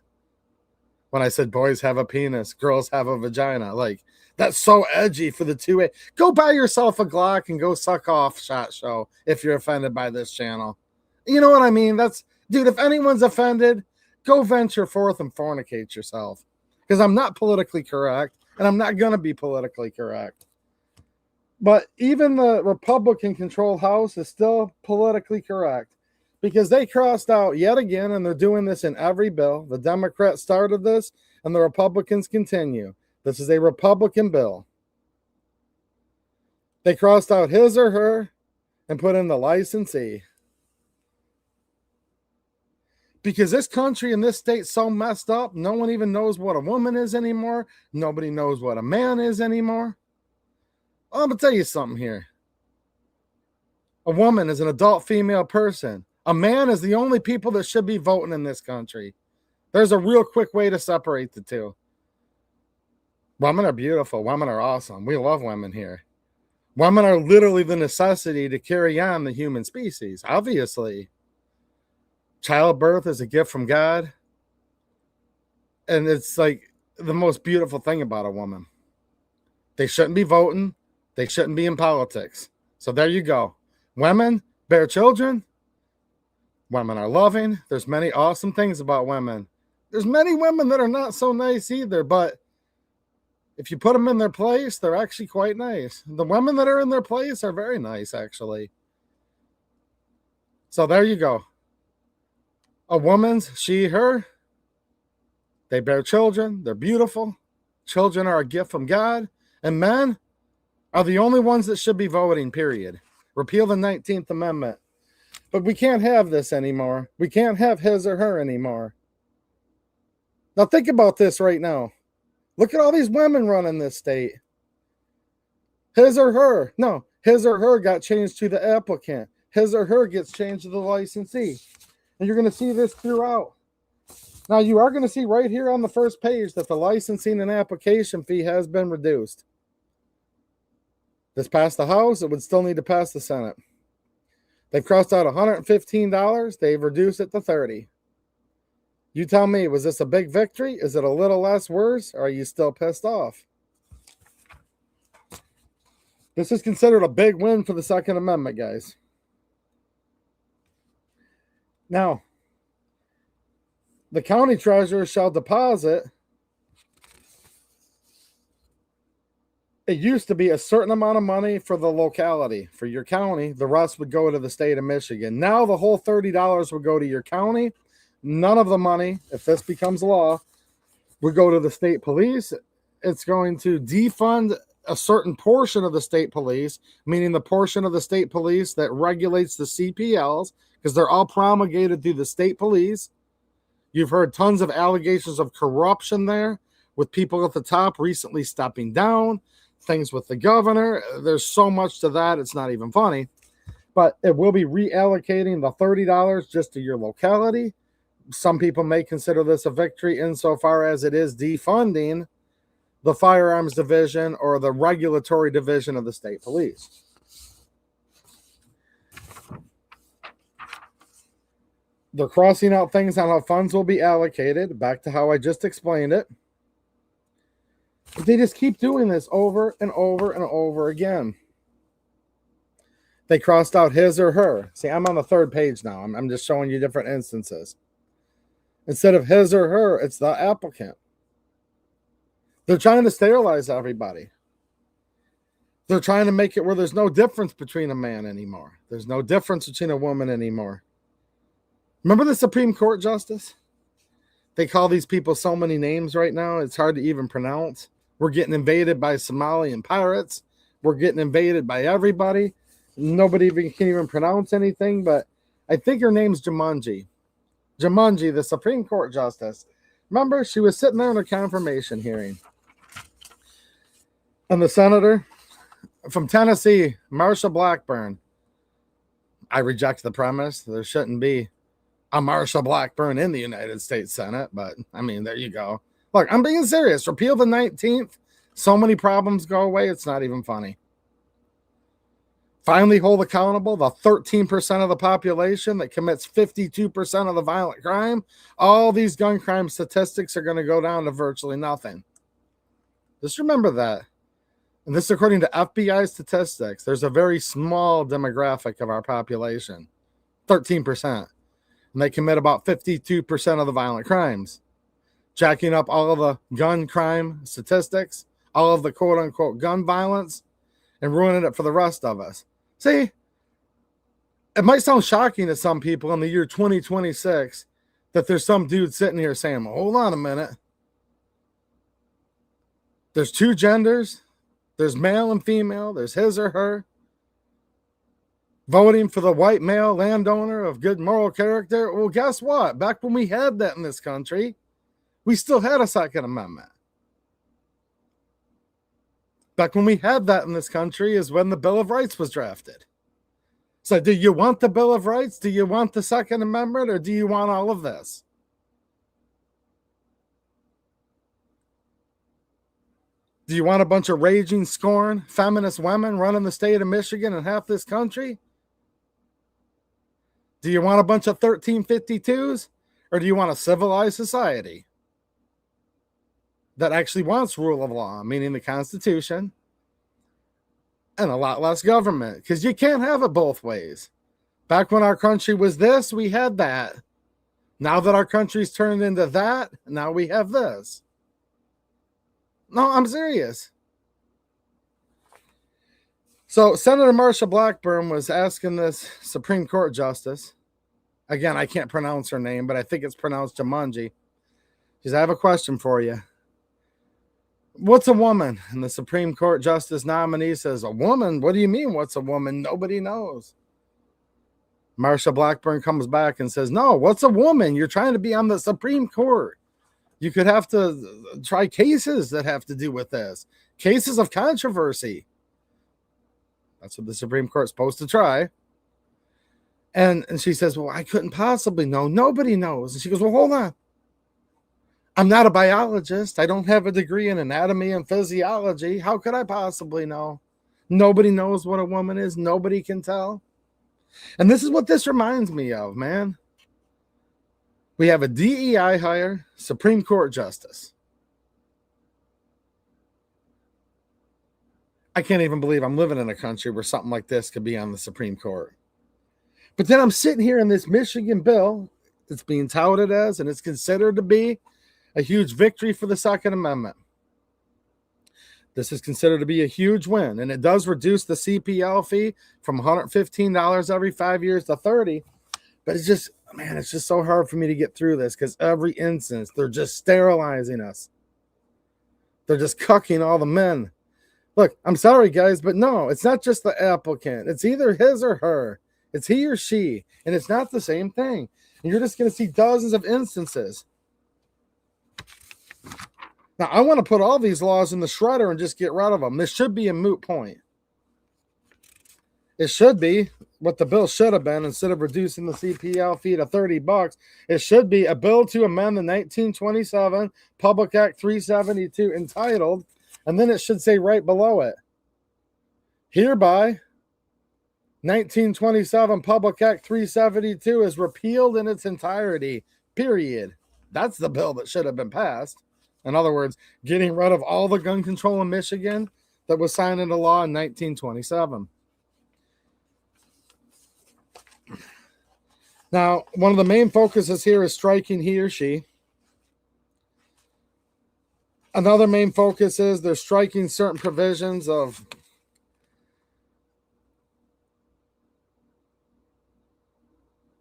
When I said boys have a penis, girls have a vagina. Like, that's so edgy for the 2A. Go buy yourself a Glock and go suck off, SHOT Show, if you're offended by this channel. You know what I mean? Dude, if anyone's offended, go venture forth and fornicate yourself. Because I'm not politically correct, and I'm not going to be politically correct. But even the Republican-controlled House is still politically correct. Because they crossed out yet again, and they're doing this in every bill. The Democrats started this, and the Republicans continue. This is a Republican bill. They crossed out his or her and put in the licensee. Because this country and this state's so messed up, no one even knows what a woman is anymore. Nobody knows what a man is anymore. I'm going to tell you something here. A woman is an adult female person. A man is the only people that should be voting in this country. There's a real quick way to separate the two. Women are beautiful. Women are awesome. We love women here. Women are literally the necessity to carry on the human species, obviously. Childbirth is a gift from God. And it's like the most beautiful thing about a woman. They shouldn't be voting. They shouldn't be in politics. So there you go. Women bear children. Women are loving. There's many awesome things about women. There's many women that are not so nice either, but if you put them in their place, they're actually quite nice. The women that are in their place are very nice, actually. So there you go. A woman's she, her. They bear children. They're beautiful. Children are a gift from God. And men are the only ones that should be voting, period. Repeal the 19th Amendment. But we can't have this anymore. We can't have his or her anymore. Now think about this right now. Look at all these women running this state. His or her. No, his or her got changed to the applicant. His or her gets changed to the licensee. And you're going to see this throughout. Now you are going to see right here on the first page that the licensing and application fee has been reduced. This passed the House. It would still need to pass the Senate. They've crossed out $115. They've reduced it to $30. You tell me, was this a big victory? Is it a little less worse? Or are you still pissed off? This is considered a big win for the Second Amendment, guys. Now, the county treasurer shall deposit. It used to be a certain amount of money for the locality, for your county. The rest would go to the state of Michigan. Now the whole $30 would go to your county. None of the money, if this becomes law, would go to the state police. It's going to defund a certain portion of the state police, meaning the portion of the state police that regulates the CPLs, because they're all promulgated through the state police. You've heard tons of allegations of corruption there, with people at the top recently stepping down. Things with the governor. There's so much to that, it's not even funny. But it will be reallocating the $30 just to your locality. Some people may consider this a victory insofar as it is defunding the firearms division or the regulatory division of the state police. They're crossing out things on how funds will be allocated, back to how I just explained it. They just keep doing this over and over and over again. They crossed out his or her. See, I'm on the third page now. I'm just showing you different instances. Instead of his or her, it's the applicant. They're trying to sterilize everybody. They're trying to make it where there's no difference between a man anymore. There's no difference between a woman anymore. Remember the Supreme Court justice? They call these people so many names right now, it's hard to even pronounce. We're getting invaded by Somalian pirates. We're getting invaded by everybody. Nobody can even pronounce anything, but I think her name's Jumanji. Jumanji, the Supreme Court justice. Remember, she was sitting there in a confirmation hearing. And the senator from Tennessee, Marsha Blackburn. I reject the premise. There shouldn't be a Marsha Blackburn in the United States Senate, but I mean, there you go. Look, I'm being serious. Repeal the 19th. So many problems go away, it's not even funny. Finally hold accountable the 13% of the population that commits 52% of the violent crime. All these gun crime statistics are going to go down to virtually nothing. Just remember that. And this is according to FBI statistics. There's a very small demographic of our population, 13%. And they commit about 52% of the violent crimes. Jacking up all of the gun crime statistics, all of the quote-unquote gun violence, and ruining it for the rest of us. See, it might sound shocking to some people in the year 2026 that there's some dude sitting here saying, well, hold on a minute. There's two genders. There's male and female. There's his or her. Voting for the white male landowner of good moral character. Well, guess what? Back when we had that in this country, we still had a Second Amendment. Back when we had that in this country is when the Bill of Rights was drafted. So do you want the Bill of Rights? Do you want the Second Amendment? Or do you want all of this? Do you want a bunch of raging scorn, feminist women running the state of Michigan and half this country? Do you want a bunch of 1352s? Or do you want a civilized society that actually wants rule of law, meaning the Constitution, and a lot less government? Because you can't have it both ways. Back when our country was this, we had that. Now that our country's turned into that, now we have this. No, I'm serious. So Senator Marsha Blackburn was asking this Supreme Court justice. Again, I can't pronounce her name, but I think it's pronounced Jumanji. She says, I have a question for you. What's a woman? And the Supreme Court justice nominee says, a woman? What do you mean, what's a woman? Nobody knows. Marsha Blackburn comes back and says, no, what's a woman? You're trying to be on the Supreme Court. You could have to try cases that have to do with this. Cases of controversy. That's what the Supreme Court's supposed to try. And she says, well, I couldn't possibly know. Nobody knows. And she goes, well, hold on. I'm not a biologist. I don't have a degree in anatomy and physiology. How could I possibly know? Nobody knows what a woman is. Nobody can tell. And this is what this reminds me of, man. We have a DEI hire, Supreme Court justice. I can't even believe I'm living in a country where something like this could be on the Supreme Court. But then I'm sitting here in this Michigan bill that's being touted as, and it's considered to be, a huge victory for the Second Amendment. This is considered to be a huge win, and it does reduce the CPL fee from $115 every 5 years to $30. But it's just, man, it's just so hard for me to get through this because every instance, they're just sterilizing us. They're just cucking all the men. Look, I'm sorry, guys, but no, it's not just the applicant. It's either his or her. It's he or she, and it's not the same thing. And you're just going to see dozens of instances. Now, I want to put all these laws in the shredder and just get rid of them. This should be a moot point. It should be what the bill should have been. Instead of reducing the CPL fee to $30, it should be a bill to amend the 1927 Public Act 372 entitled, and then it should say right below it, hereby 1927 Public Act 372 is repealed in its entirety, period. That's the bill that should have been passed. In other words, getting rid of all the gun control in Michigan that was signed into law in 1927. Now, one of the main focuses here is striking he or she. Another main focus is they're striking certain provisions of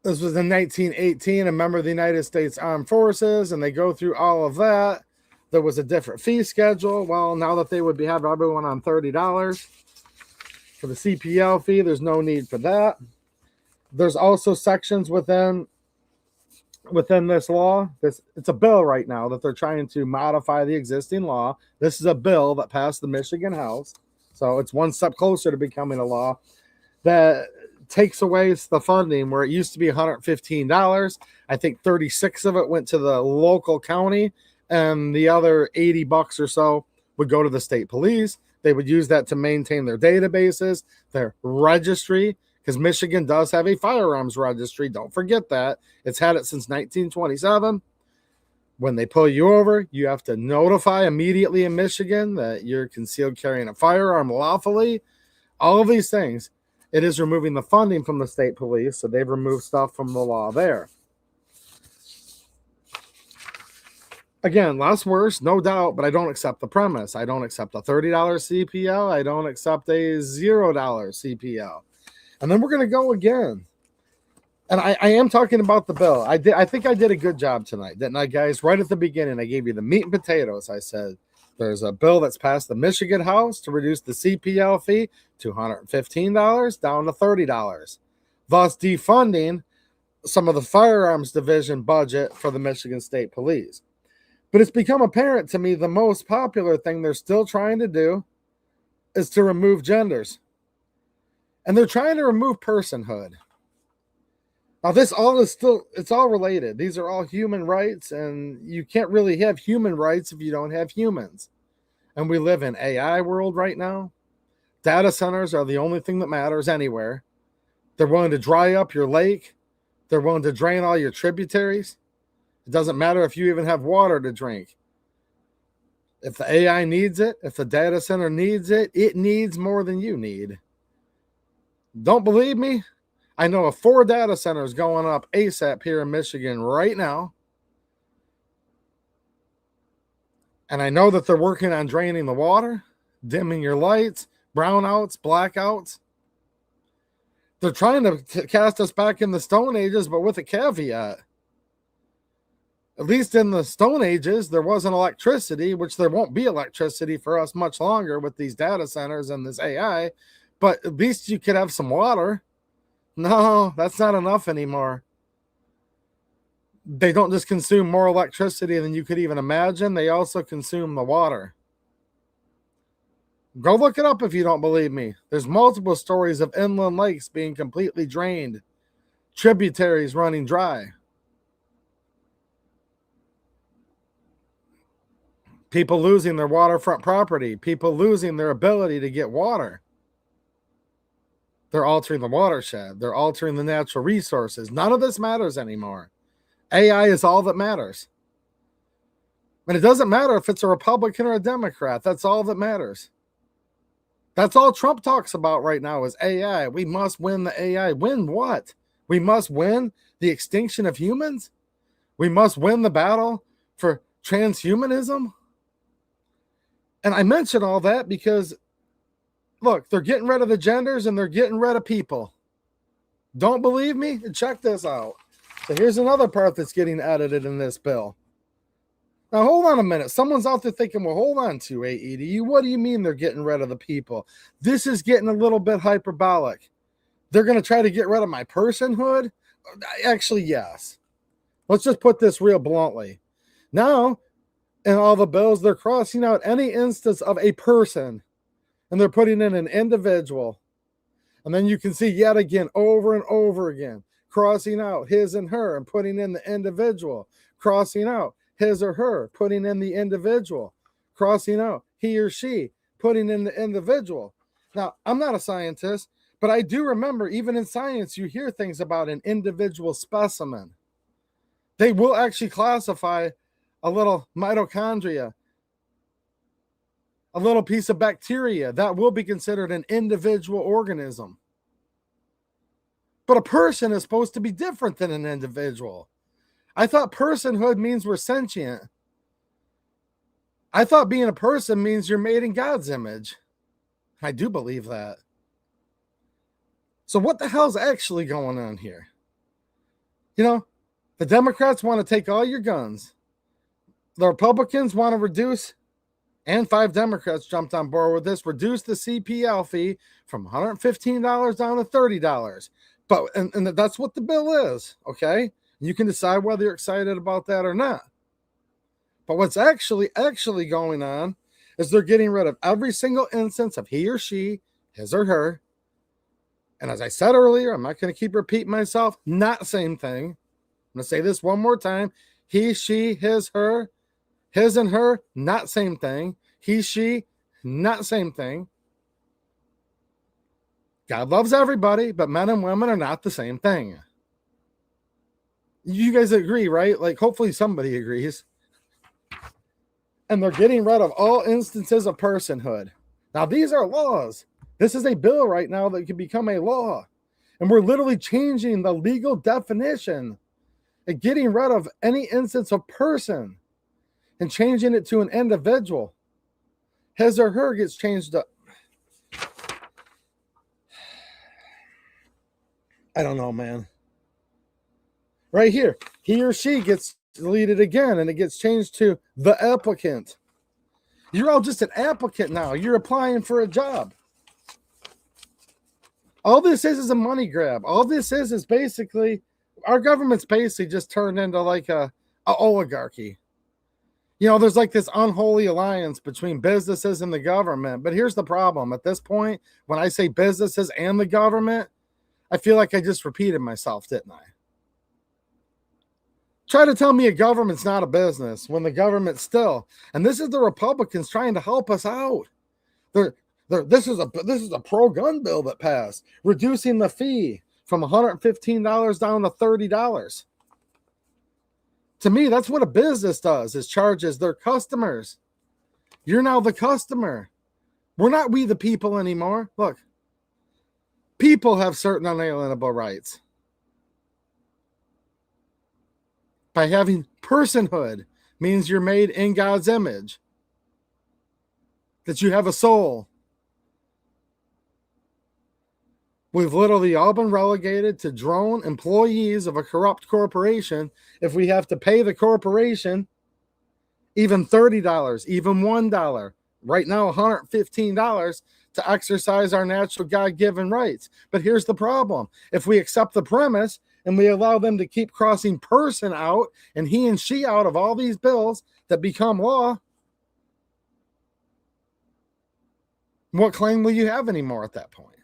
this was in 1918, a member of the United States Armed Forces, and they go through all of that. There was a different fee schedule. Well, now that they would have everyone on $30 for the CPL fee, there's no need for that. There's also sections within this law. It's a bill right now that they're trying to modify the existing law. This is a bill that passed the Michigan House, so it's one step closer to becoming a law that takes away the funding where it used to be $115. I think 36 of it went to the local county, and the other $80 or so would go to the state police. They would use that to maintain their databases, their registry, because Michigan does have a firearms registry. Don't forget that. It's had it since 1927. When they pull you over, you have to notify immediately in Michigan that you're concealed carrying a firearm lawfully. All of these things. It is removing the funding from the state police, so they've removed stuff from the law there. Again, less worse, no doubt, but I don't accept the premise. I don't accept a $30 CPL. I don't accept a $0 CPL. And then we're going to go again. And I am talking about the bill. I think I did a good job tonight, didn't I, guys? Right at the beginning, I gave you the meat and potatoes. I said, there's a bill that's passed the Michigan House to reduce the CPL fee to $115 down to $30, thus defunding some of the firearms division budget for the Michigan State Police. But it's become apparent to me the most popular thing they're still trying to do is to remove genders. And they're trying to remove personhood. Now, this all is still, it's all related. These are all human rights, and you can't really have human rights if you don't have humans. And we live in AI world right now. Data centers are the only thing that matters anywhere. They're willing to dry up your lake. They're willing to drain all your tributaries. It doesn't matter if you even have water to drink. If the AI needs it, if the data center needs it, it needs more than you need. Don't believe me? I know of 4 data centers going up ASAP here in Michigan right now. And I know that they're working on draining the water, dimming your lights, brownouts, blackouts. They're trying to cast us back in the Stone Ages, but with a caveat. At least in the Stone Ages, there wasn't electricity, which there won't be electricity for us much longer with these data centers and this AI. But at least you could have some water. No, that's not enough anymore. They don't just consume more electricity than you could even imagine. They also consume the water. Go look it up if you don't believe me. There's multiple stories of inland lakes being completely drained, tributaries running dry. People losing their waterfront property, people losing their ability to get water. They're altering the watershed. They're altering the natural resources. None of this matters anymore. AI is all that matters. And it doesn't matter if it's a Republican or a Democrat. That's all that matters. That's all Trump talks about right now is AI. We must win the AI. Win what? We must win the extinction of humans? We must win the battle for transhumanism? And I mention all that because, look, they're getting rid of the genders and they're getting rid of people. Don't believe me? Check this out. So here's another part that's getting edited in this bill. Now, hold on a minute. Someone's out there thinking, well, hold on to AEDU. What do you mean they're getting rid of the people? This is getting a little bit hyperbolic. They're going to try to get rid of my personhood? Actually, yes. Let's just put this real bluntly. Now, in all the bills, they're crossing out any instance of a person, and they're putting in an individual. And then you can see yet again, over and over again, crossing out his and her and putting in the individual, crossing out his or her, putting in the individual, crossing out he or she, putting in the individual. Now, I'm not a scientist, but I do remember even in science, you hear things about an individual specimen. They will actually classify a little mitochondria, a little piece of bacteria that will be considered an individual organism. But a person is supposed to be different than an individual. I thought personhood means we're sentient. I thought being a person means you're made in God's image. I do believe that. So what the hell's actually going on here? You know, the Democrats want to take all your guns. The Republicans want to reduce, and 5 Democrats jumped on board with this, reduce the CPL fee from $115 down to $30. But and that's what the bill is, okay? You can decide whether you're excited about that or not. But what's actually going on is they're getting rid of every single instance of he or she, his or her. And as I said earlier, I'm not going to keep repeating myself, not same thing. I'm going to say this one more time. He, she, his, her, his and her, not same thing. He, she, not same thing. God loves everybody, but men and women are not the same thing. You guys agree, right? Like, hopefully somebody agrees. And they're getting rid of all instances of personhood. Now, these are laws. This is a bill right now that can become a law. And we're literally changing the legal definition and getting rid of any instance of person and changing it to an individual. His or her gets changed up. I don't know, man. Right here, he or she gets deleted again, and it gets changed to the applicant. You're all just an applicant now. You're applying for a job. All this is a money grab. All this is basically, our government's basically just turned into like a oligarchy. You know, there's like this unholy alliance between businesses and the government. But here's the problem. At this point, when I say businesses and the government, I feel like I just repeated myself, didn't I? Try to tell me a government's not a business when the government still, and this is the Republicans trying to help us out. This is a pro-gun bill that passed, reducing the fee from $115 down to $30. To me, that's what a business does, is charges their customers. You're now the customer. We're not we the people anymore. Look, people have certain unalienable rights. By having personhood means you're made in God's image, that you have a soul. We've literally all been relegated to drone employees of a corrupt corporation. If we have to pay the corporation even $30, even $1, right now $115 to exercise our natural God-given rights. But here's the problem. If we accept the premise and we allow them to keep crossing person out and he and she out of all these bills that become law, what claim will you have anymore at that point?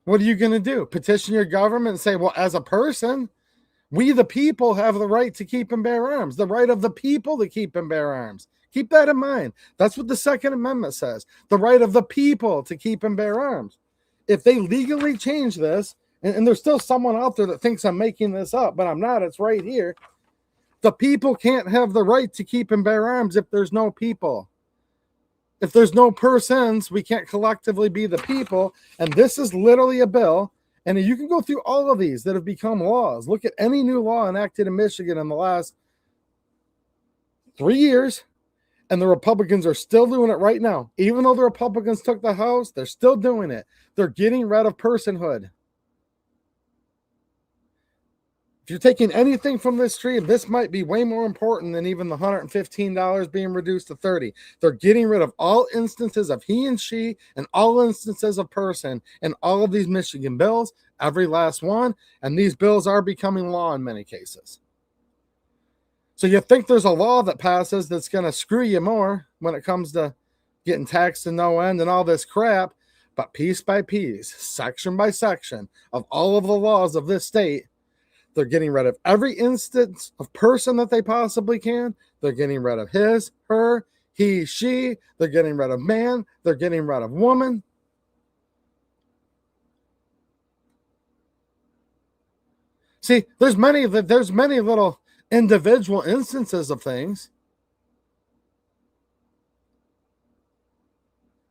What are you going to do? Petition your government and say, well, as a person, we the people have the right to keep and bear arms, the right of the people to keep and bear arms. Keep that in mind. That's what the Second Amendment says, the right of the people to keep and bear arms. If they legally change this, and there's still someone out there that thinks I'm making this up, but I'm not, it's right here. The people can't have the right to keep and bear arms if there's no people. If there's no persons, we can't collectively be the people. And this is literally a bill. And you can go through all of these that have become laws. Look at any new law enacted in Michigan in the last 3 years. And the Republicans are still doing it right now. Even though the Republicans took the House, they're still doing it. They're getting rid of personhood. If you're taking anything from this tree, this might be way more important than even the $115 being reduced to $30. They're getting rid of all instances of he and she and all instances of person in all of these Michigan bills, every last one. And these bills are becoming law in many cases. So you think there's a law that passes that's going to screw you more when it comes to getting taxed to no end and all this crap. But piece by piece, section by section of all of the laws of this state, they're getting rid of every instance of person that they possibly can. They're getting rid of his, her, he, she. They're getting rid of man. They're getting rid of woman. See, there's many little individual instances of things.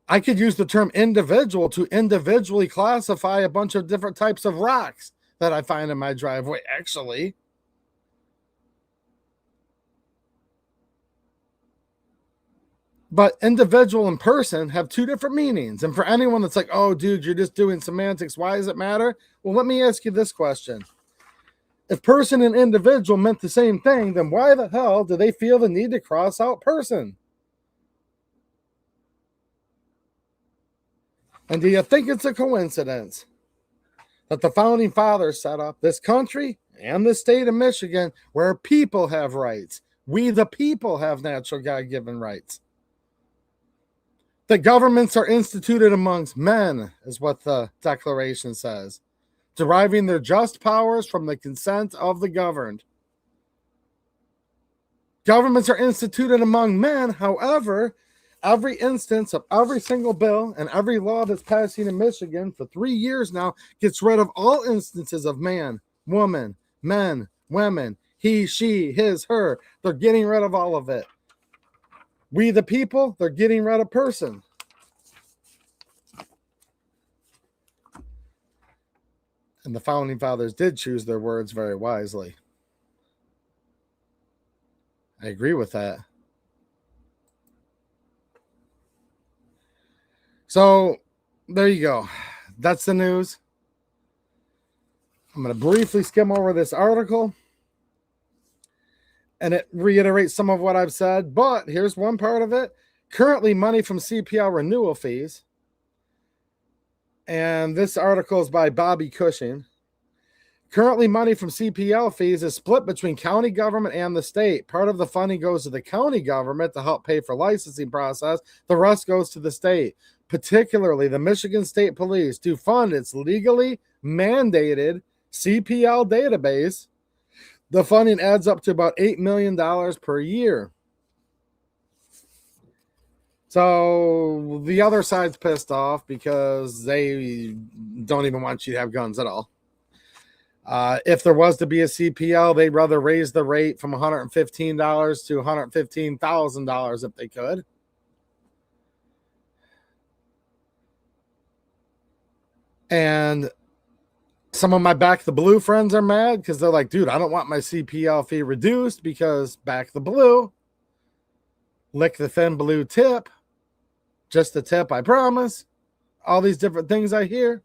I could use the term individual to individually classify a bunch of different types of rocks that I find in my driveway, actually. But individual and person have two different meanings. And for anyone that's like, oh, dude, you're just doing semantics, why does it matter? Well, let me ask you this question. If person and individual meant the same thing, then why the hell do they feel the need to cross out person? And do you think it's a coincidence that the founding fathers set up this country and the state of Michigan where people have rights? We, the people, have natural God-given rights. The governments are instituted amongst men, is what the Declaration says, deriving their just powers from the consent of the governed. Governments are instituted among men. However, every instance of every single bill and every law that's passing in Michigan for 3 years now gets rid of all instances of man, woman, men, women, he, she, his, her. They're getting rid of all of it. We, the people, they're getting rid of person. And the founding fathers did choose their words very wisely. I agree with that. So there you go. That's the news. I'm going to briefly skim over this article. And it reiterates some of what I've said. But here's one part of it. Currently, money from CPL renewal fees. And this article is by Bobby Cushing. Currently, money from CPL fees is split between county government and the state. Part of the funding goes to the county government to help pay for licensing process. The rest goes to the state, particularly the Michigan State Police, to fund its legally mandated CPL database. The funding adds up to about $8 million per year. So the other side's pissed off because they don't even want you to have guns at all. If there was to be a CPL, they'd rather raise the rate from $115 to $115,000 if they could. And some of my Back the Blue friends are mad because they're like, dude, I don't want my CPL fee reduced because Back the Blue, lick the thin blue tip, just the tip, I promise. All these different things I hear.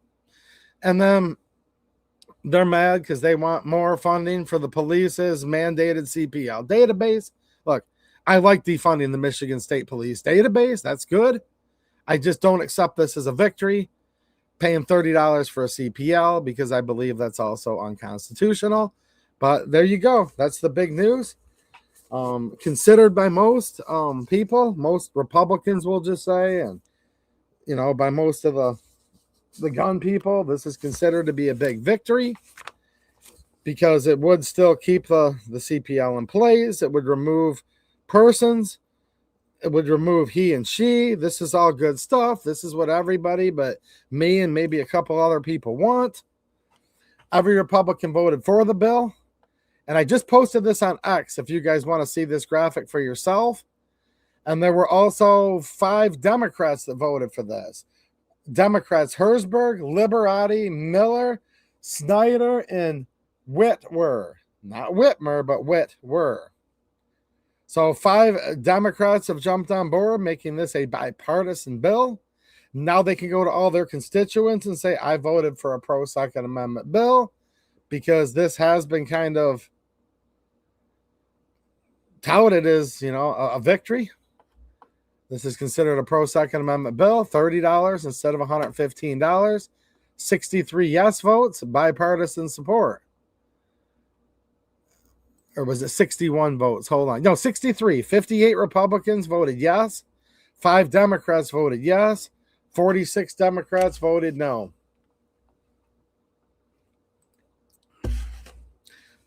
And then they're mad because they want more funding for the police's mandated CPL database. Look, I like defunding the Michigan State Police database. That's good. I just don't accept this as a victory. Paying $30 for a CPL because I believe that's also unconstitutional. But there you go. That's the big news. Considered by most people, most Republicans will just say, and by most of the gun people, this is considered to be a big victory because it would still keep the CPL in place. It would remove persons. It would remove he and she. This is all good stuff. This is what everybody but me and maybe a couple other people want. Every Republican voted for the bill. And I just posted this on X if you guys want to see this graphic for yourself. And there were also 5 Democrats that voted for this. Democrats Herzberg, Liberati, Miller, Snyder, and Whitwer. Not Whitmer, but Whitwer. So 5 Democrats have jumped on board, making this a bipartisan bill. Now they can go to all their constituents and say, I voted for a pro-Second Amendment bill because this has been kind of touted as, a victory. This is considered a pro-Second Amendment bill, $30 instead of $115. 63 yes votes, bipartisan support. Or was it 61 votes? Hold on. No, 63. 58 Republicans voted yes. 5 Democrats voted yes. 46 Democrats voted no.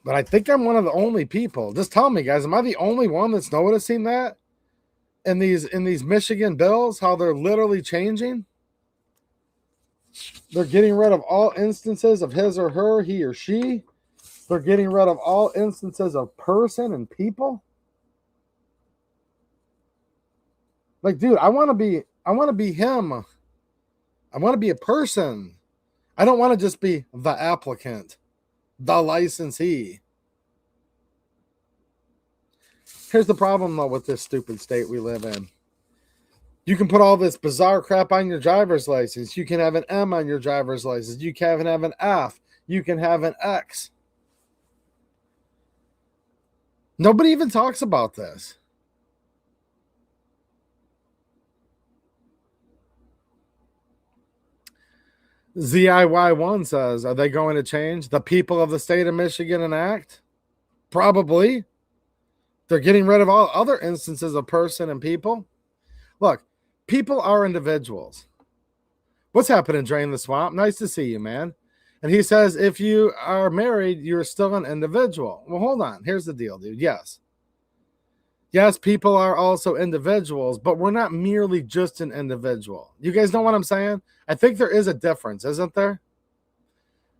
But I think I'm one of the only people. Just tell me, guys, am I the only one that's noticing that in these Michigan bills, how they're literally changing? They're getting rid of all instances of his or her, he or she. They're getting rid of all instances of person and people. Like, dude, I want to I want to be him. I want to be a person. I don't want to just be the applicant, the licensee. Here's the problem, though, with this stupid state we live in. You can put all this bizarre crap on your driver's license. You can have an M on your driver's license. You can have an F. You can have an X. Nobody even talks about this. ZIY1 says, are they going to change? The people of the state of Michigan enact? Probably. They're getting rid of all other instances of person and people. Look, people are individuals. What's happening, Drain the Swamp? Nice to see you, man. And he says, if you are married, you're still an individual. Well, hold on. Here's the deal, dude. Yes. Yes, people are also individuals, but we're not merely just an individual. You guys know what I'm saying? I think there is a difference, isn't there?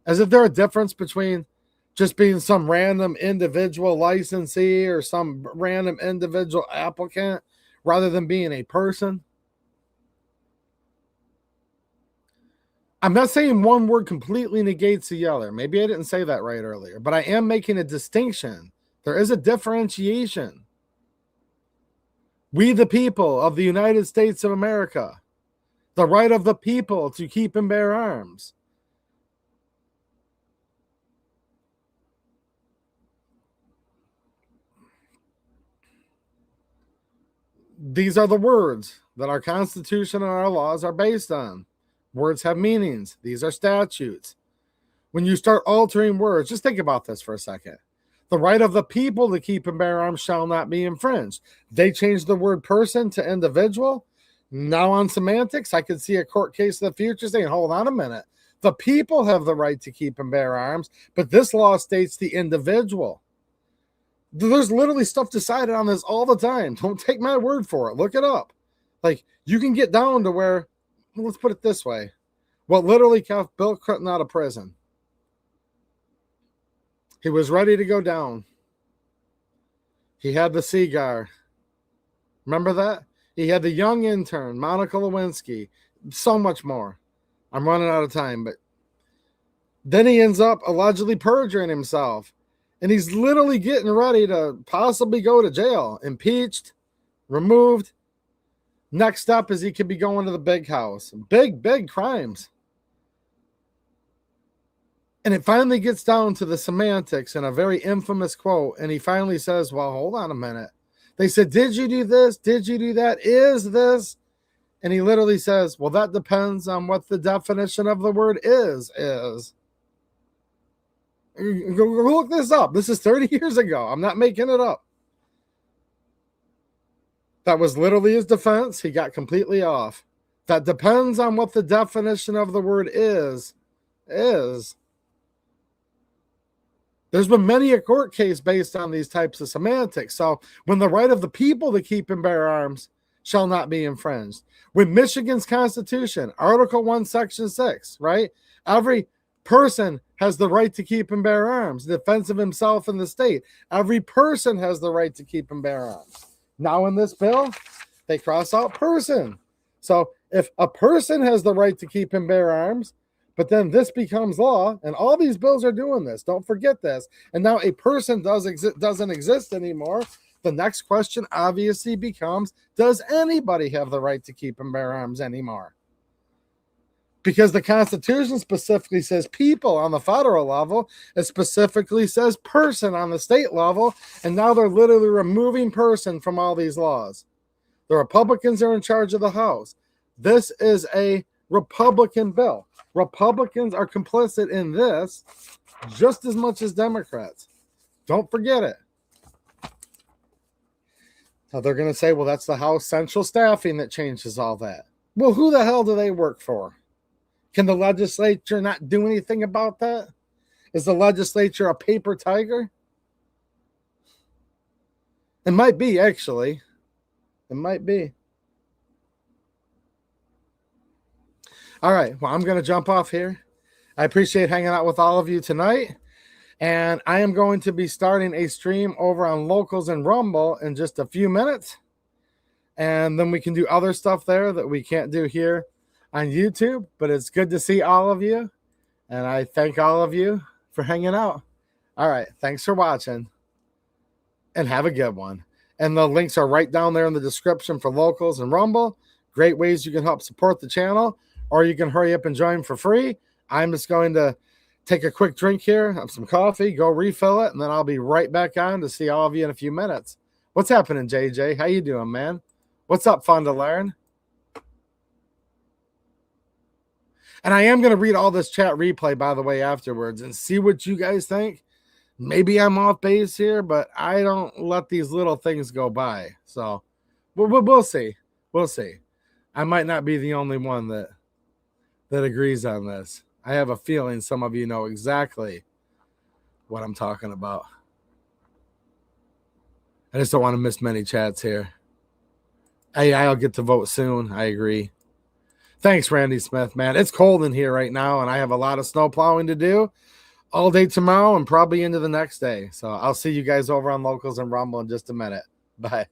Isn't there a difference between just being some random individual licensee or some random individual applicant rather than being a person? I'm not saying one word completely negates the other. Maybe I didn't say that right earlier, but I am making a distinction. There is a differentiation. We, the people of the United States of America, the right of the people to keep and bear arms. These are the words that our Constitution and our laws are based on. Words have meanings. These are statutes. When you start altering words, just think about this for a second. The right of the people to keep and bear arms shall not be infringed. They changed the word person to individual. Now on semantics, I could see a court case in the future saying, hold on a minute. The people have the right to keep and bear arms, but this law states the individual. There's literally stuff decided on this all the time. Don't take my word for it. Look it up. Like, you can get down to where, let's put it this way, what literally kept Bill Clinton out of prison. He was ready to go down. He had the cigar. Remember that? He had the young intern, Monica Lewinsky, so much more. I'm running out of time, but then he ends up allegedly perjuring himself. And he's literally getting ready to possibly go to jail, impeached, removed. Next step is he could be going to the big house. Big, big crimes. And it finally gets down to the semantics in a very infamous quote. And he finally says, well, hold on a minute. They said, did you do this? Did you do that? Is this? And he literally says, well, that depends on what the definition of the word is. Go look this up. This is 30 years ago. I'm not making it up. That was literally his defense. He got completely off. That depends on what the definition of the word is. There's been many a court case based on these types of semantics. So when the right of the people to keep and bear arms shall not be infringed. With Michigan's Constitution, Article 1, Section 6, right? Every person has the right to keep and bear arms, in defense of himself and the state. Every person has the right to keep and bear arms. Now in this bill, they cross out person. So if a person has the right to keep and bear arms, but then this becomes law, and all these bills are doing this. Don't forget this. And now a person doesn't exist anymore. The next question obviously becomes, does anybody have the right to keep and bear arms anymore? Because the Constitution specifically says people on the federal level. It specifically says person on the state level. And now they're literally removing person from all these laws. The Republicans are in charge of the House. This is a Republican bill. Republicans are complicit in this just as much as Democrats. Don't forget it. Now they're going to say, well, that's the House Central Staffing that changes all that. Well, who the hell do they work for? Can the legislature not do anything about that? Is the legislature a paper tiger? It might be, actually. It might be. All right, well, I'm going to jump off here. I appreciate hanging out with all of you tonight. And I am going to be starting a stream over on Locals and Rumble in just a few minutes. And then we can do other stuff there that we can't do here on YouTube. But it's good to see all of you. And I thank all of you for hanging out. All right. Thanks for watching. And have a good one. And the links are right down there in the description for Locals and Rumble. Great ways you can help support the channel. Or you can hurry up and join for free. I'm just going to take a quick drink here of some coffee, go refill it, and then I'll be right back on to see all of you in a few minutes. What's happening, JJ? How you doing, man? What's up, Fun to Learn? And I am going to read all this chat replay, by the way, afterwards and see what you guys think. Maybe I'm off base here, but I don't let these little things go by. So we'll see. We'll see. I might not be the only one that agrees on this. I have a feeling some of you know exactly what I'm talking about. I just don't want to miss many chats here. I'll get to vote soon. I agree. Thanks, Randy Smith, man. It's cold in here right now, and I have a lot of snow plowing to do all day tomorrow and probably into the next day. So I'll see you guys over on Locals and Rumble in just a minute. Bye.